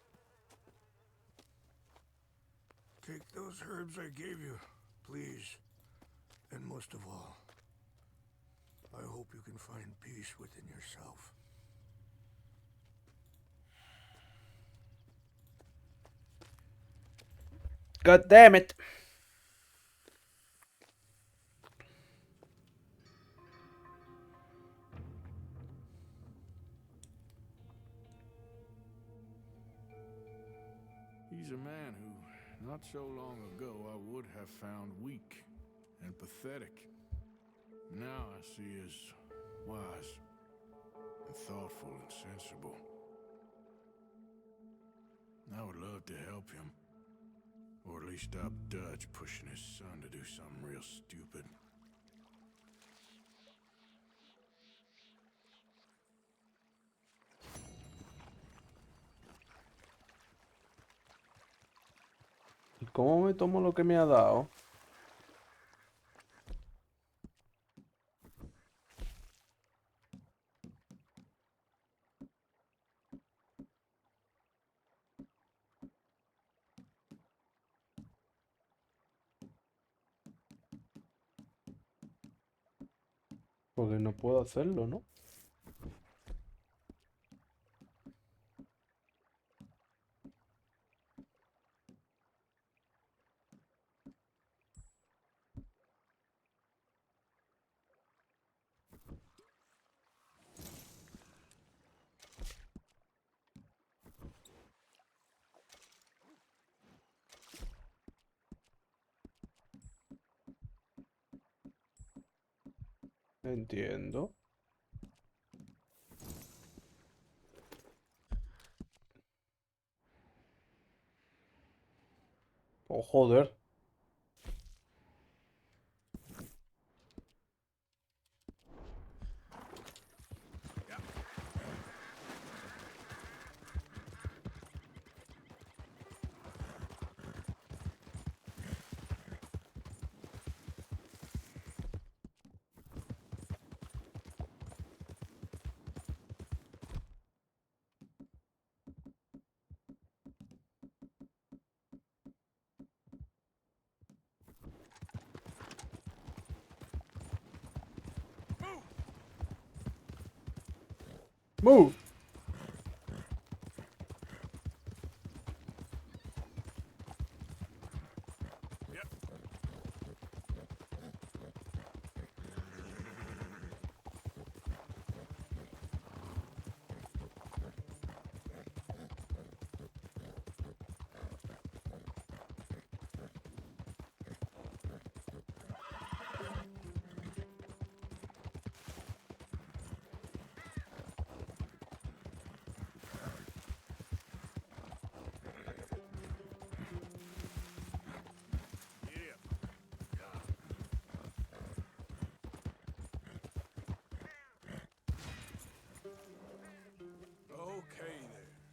Take those herbs I gave you, please. And most of all, I hope you can find peace within yourself. God damn it. He's a man who not so long ago I would have found weak and pathetic. Now I see as wise and thoughtful and sensible. I would love to help him. Or at least stop Dutch pushing his son to do something real stupid. ¿Y cómo me tomo lo que me ha dado? Porque no puedo hacerlo, ¿no? Entiendo. Oh, joder. Move.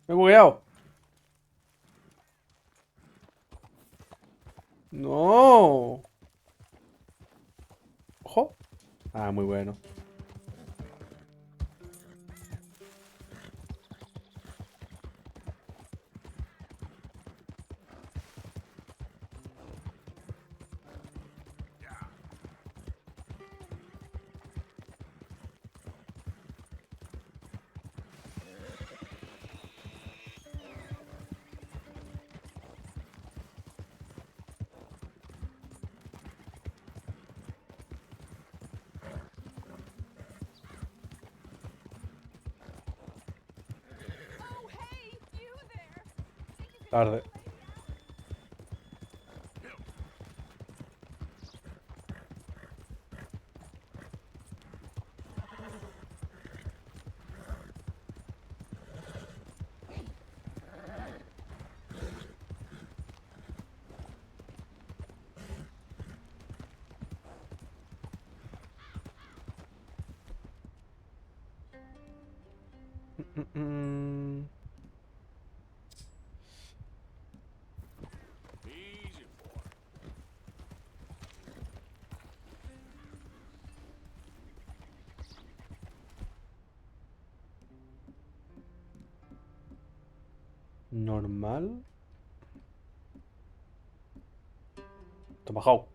Me he bugueado. No. Ojo. Ah, muy bueno. Tarde. Easy, boy. Normal. Tomahawk.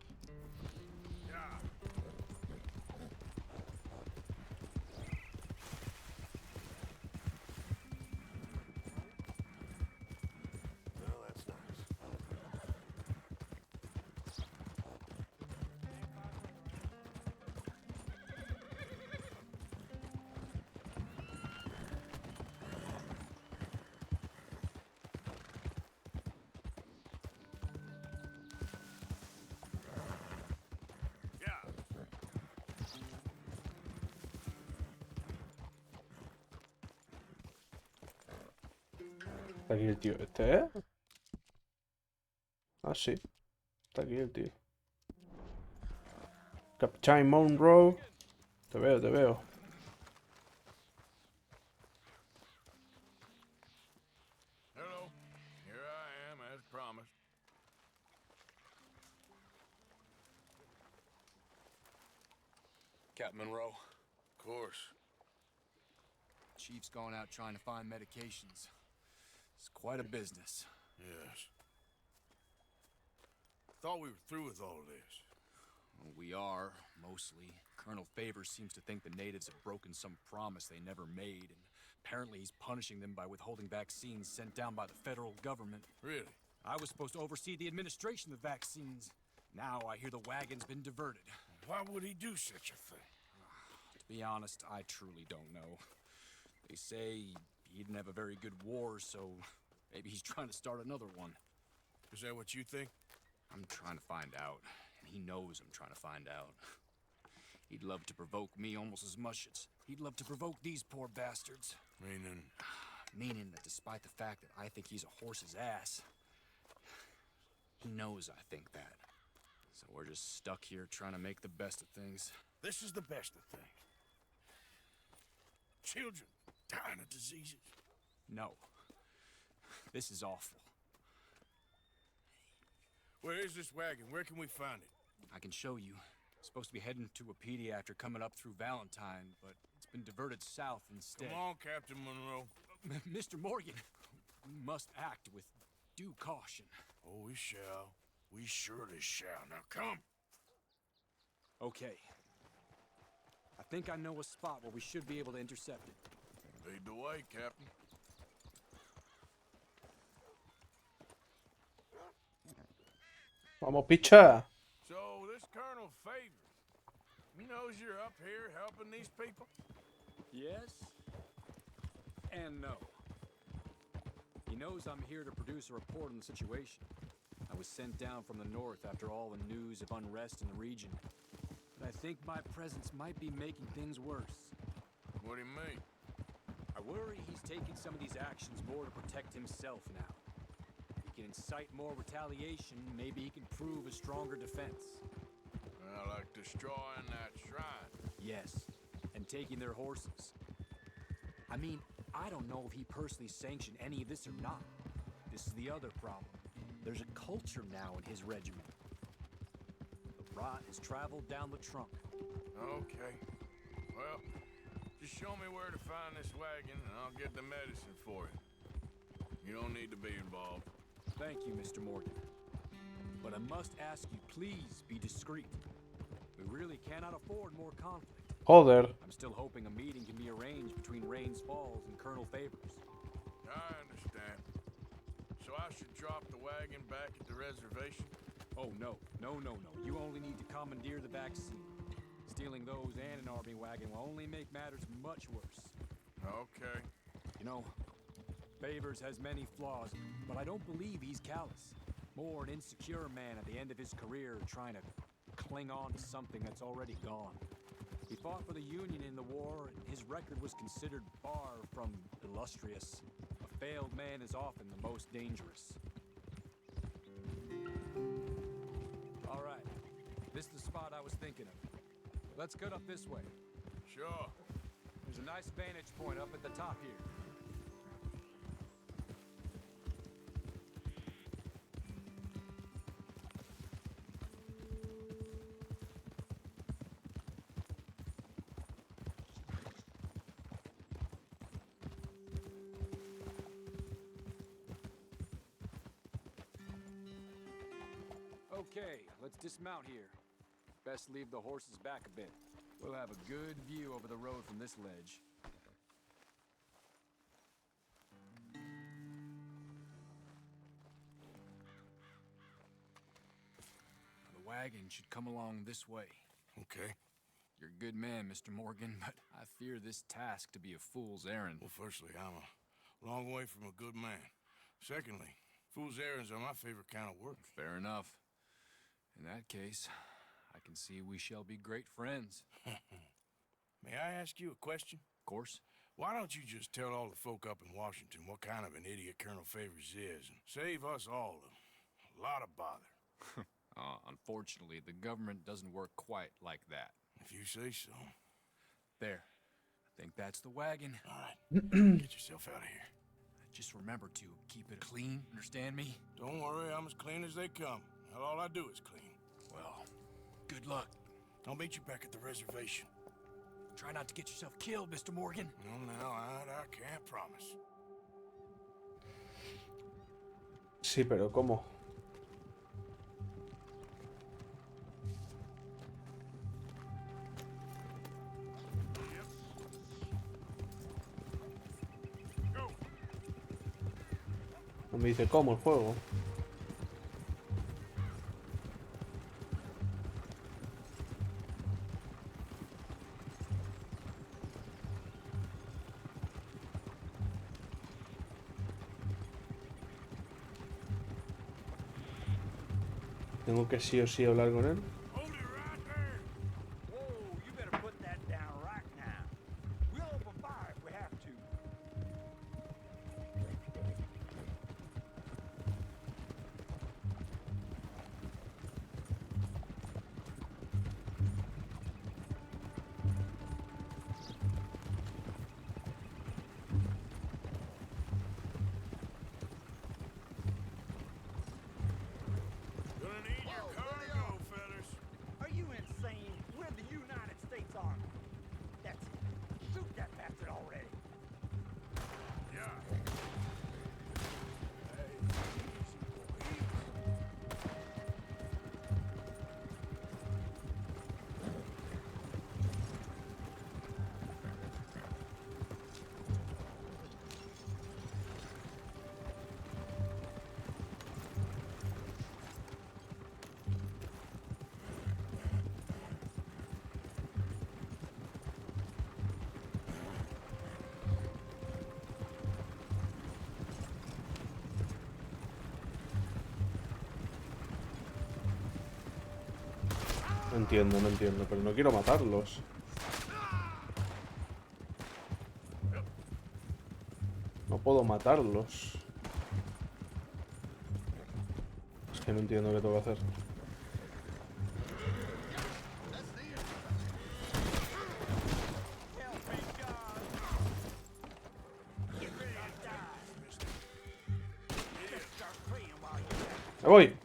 Está aquí el tío este, ¿eh? Ah, sí. Está aquí el tío. Captain Monroe. Te veo, te veo. Hello. Here I am, as promised. Captain Monroe. Of course. Chief's gone out trying to find medications. It's quite a business. Yes. Thought we were through with all this. Well, we are, mostly. Colonel Favors seems to think the natives have broken some promise they never made, and apparently he's punishing them by withholding vaccines sent down by the federal government. Really? I was supposed to oversee the administration of vaccines. Now I hear the wagon's been diverted. Why would he do such a thing? To be honest, I truly don't know. They say he didn't have a very good war, so maybe he's trying to start another one. Is that what you think? I'm trying to find out, and he knows I'm trying to find out. He'd love to provoke me almost as much as he'd love to provoke these poor bastards. Meaning? Meaning that despite the fact that I think he's a horse's ass, he knows I think that. So we're just stuck here trying to make the best of things. This is the best of things. Children dying of diseases. No. This is awful. Where is this wagon? Where can we find it? I can show you. It's supposed to be heading to a pediatric coming up through Valentine, but it's been diverted south instead. Come on, Captain Monroe. Mr. Morgan, we must act with due caution. Oh, we shall. We surely shall. Now come. Okay. I think I know a spot where we should be able to intercept it. Lead the way, Captain. Vamos, picha. So, this Colonel Favors, he knows you're up here helping these people? Yes and no. He knows I'm here to produce a report on the situation. I was sent down from the north after all the news of unrest in the region. But I think my presence might be making things worse. What do you mean? I worry he's taking some of these actions more to protect himself now. He can incite more retaliation, maybe he can prove a stronger defense. Well, like destroying that shrine. Yes, and taking their horses. I mean, I don't know if he personally sanctioned any of this or not. This is the other problem. There's a culture now in his regiment. The rot has traveled down the trunk. Okay. Well, just show me where to find this wagon and I'll get the medicine for you. You don't need to be involved. Thank you, Mr. Morgan. But I must ask you, please be discreet. We really cannot afford more conflict. Joder. I'm still hoping a meeting can be arranged between Rains Falls and Colonel Favors. I understand. So I should drop the wagon back at the reservation? Oh, no. No. You only need to commandeer the vaccine. Stealing those and an army wagon will only make matters much worse. Okay. You know, Favors has many flaws, but I don't believe he's callous. More an insecure man at the end of his career trying to cling on to something that's already gone. He fought for the Union in the war, and his record was considered far from illustrious. A failed man is often the most dangerous. All right, this is the spot I was thinking of. Let's get up this way. Sure. There's a nice vantage point up at the top here. Okay, let's dismount here. Best leave the horses back a bit. We'll have a good view over the road from this ledge. The wagon should come along this way. Okay. You're a good man, Mr. Morgan, but I fear this task to be a fool's errand. Well, firstly, I'm a long way from a good man. Secondly, fool's errands are my favorite kind of work. Fair enough. In that case, I can see we shall be great friends. May I ask you a question? Of course. Why don't you just tell all the folk up in Washington what kind of an idiot Colonel Favors is and save us all a lot of bother? Unfortunately, the government doesn't work quite like that. If you say so. There. I think that's the wagon. All right. Get yourself out of here. Just remember to keep it clean, understand me? Don't worry, I'm as clean as they come. Now, all I do is clean. Well, good luck. I'll meet you back at the reservation. Try not to get yourself killed, Mr. Morgan. No, I can't promise. Sí, pero ¿cómo? No me dice cómo el juego. Tengo que sí o sí hablar con él. No entiendo, pero no quiero matarlos. No puedo matarlos. Es que no entiendo qué tengo que hacer. ¡Me voy!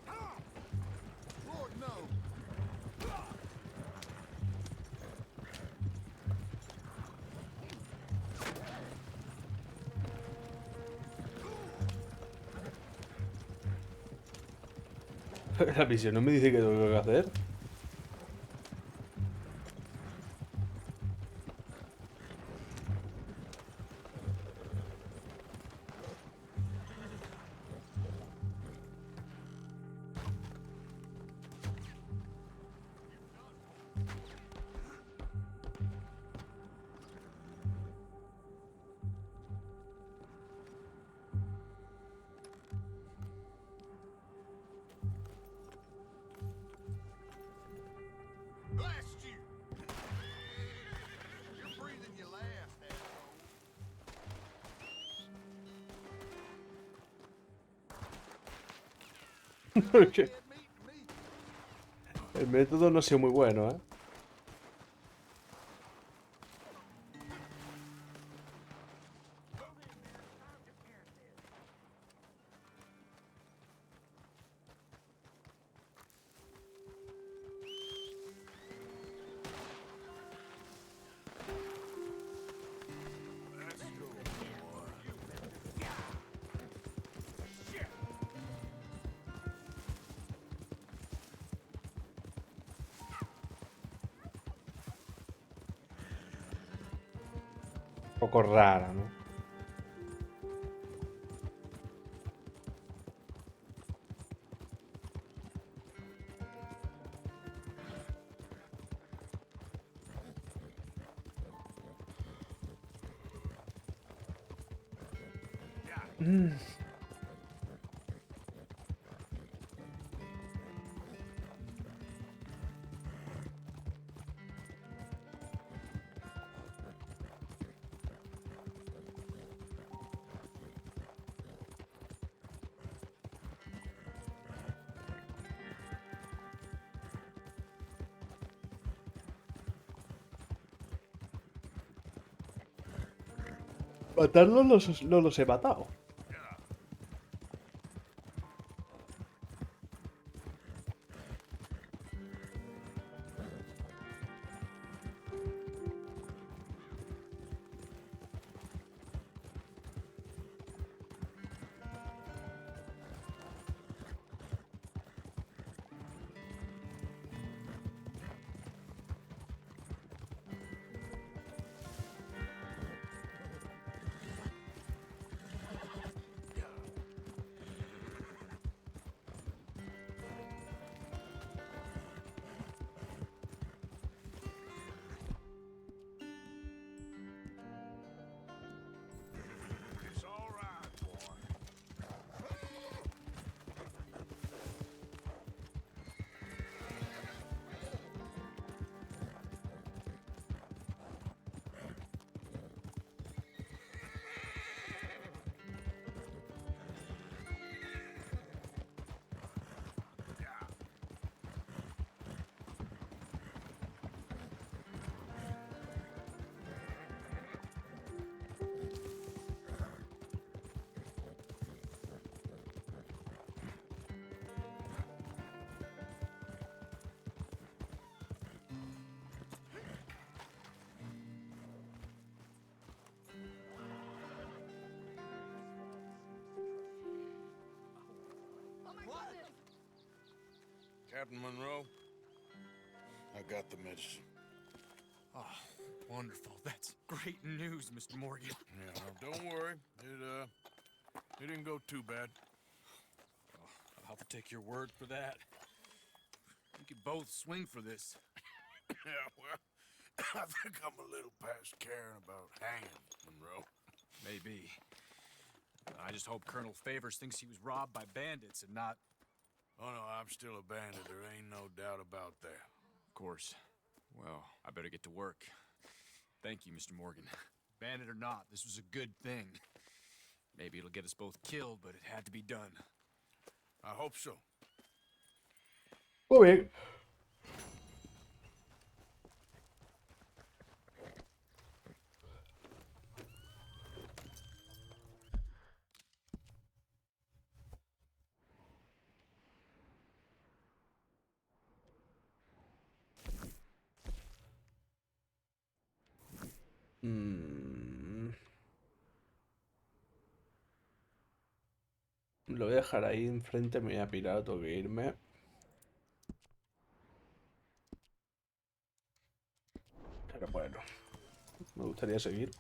La misión no me dice qué tengo que hacer. El método no ha sido muy bueno, ¿eh? Un poco rara, ¿no? Matarlos no los he matado. It's all right, boy. Captain Monroe, I got the medicine. Oh, wonderful. That's great news, Mr. Morgan. Yeah, no, don't worry. It didn't go too bad. Oh, I'll have to take your word for that. We could both swing for this. Yeah, well, I think I'm a little past caring about hanging, Monroe. Maybe. I just hope Colonel Favors thinks he was robbed by bandits and not... Oh, no, I'm still a bandit. There ain't no doubt about that. Of course. Well, I better get to work. Thank you, Mr. Morgan. Bandit or not, this was a good thing. Maybe it'll get us both killed, but it had to be done. I hope so. Muy bien. Lo voy a dejar ahí enfrente, me voy a pirar, tengo que irme. Pero bueno, me gustaría seguir.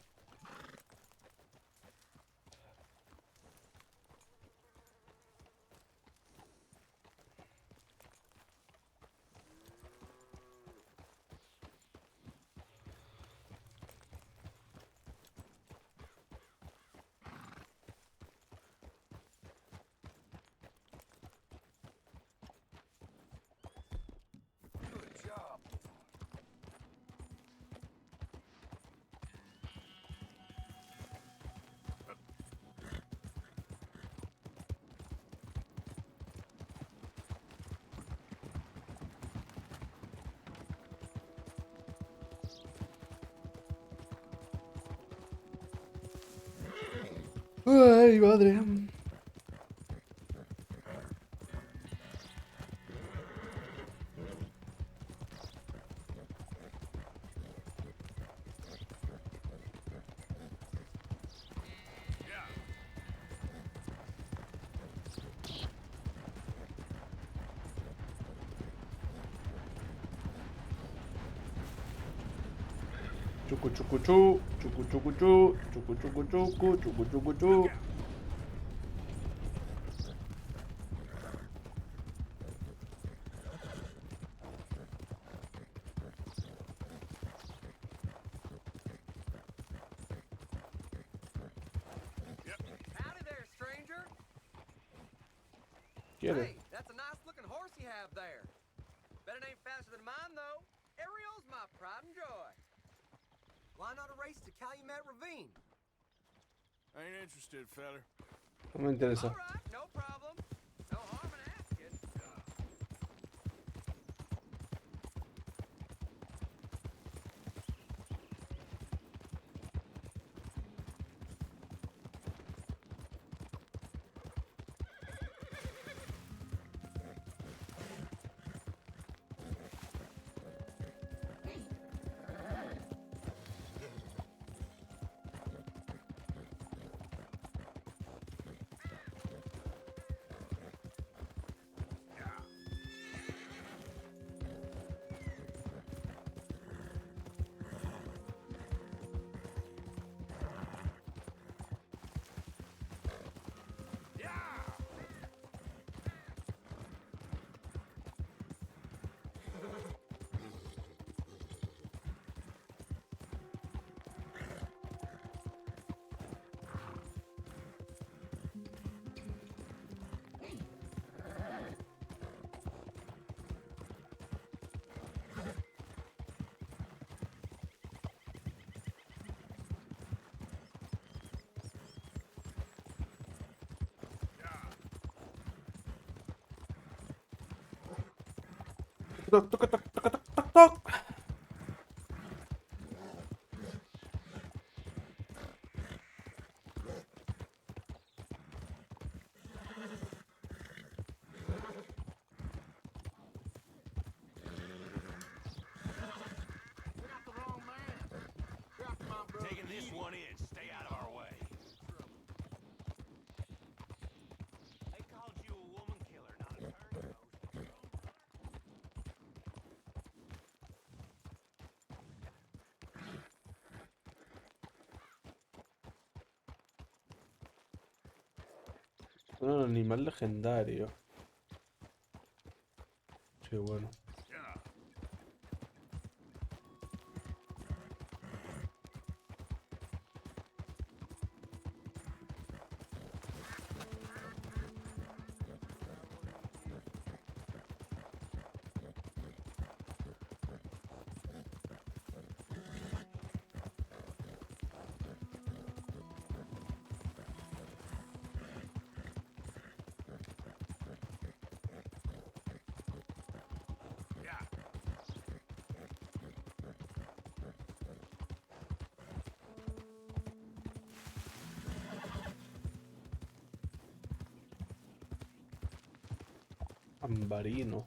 Good job. Ay, madre. Chucu chucu chu, chucu chucu chu, chucu chucu chucu, chucu chucu chu. Howdy there, stranger. ¿Quiere? Hey, that's a nice looking horse you have there. Bet it ain't faster than mine, though. Ariel's my pride and joy. Why not a race to Calumet Ravine? Ain't interested, feller. No me interesa. All right, no problem. No harm in asking. toc, toc, toc, toc, toc, toc, toc. Taking this one in. Stay out of our way. They called you a woman killer, not a turncoat. Un animal legendario. Sí, bueno. Ambarino.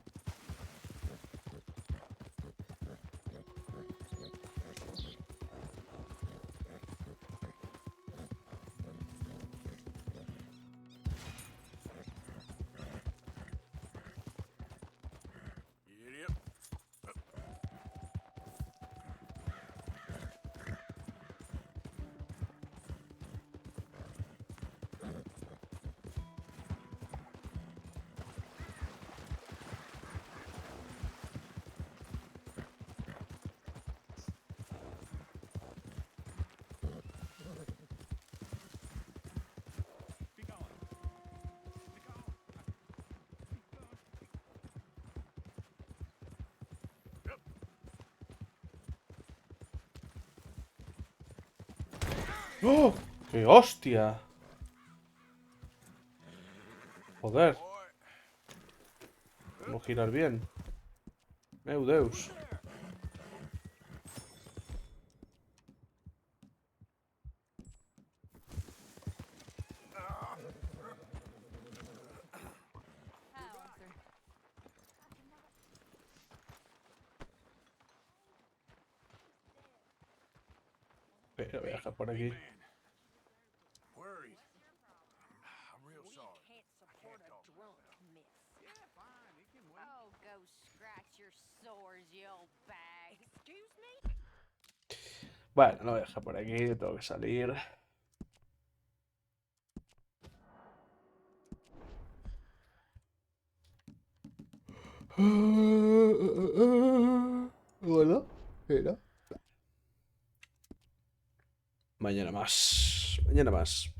¡Oh! ¡Qué hostia! Joder. Vamos a girar bien. Meu Deus. Pero voy a dejar por aquí. Worried. I'm real sorry. I can't talk. Oh, go scratch your sores, you old bag. Excuse me? Bueno, lo voy a dejar por aquí. Tengo que salir. Bueno, mira. Mañana más. Mañana más.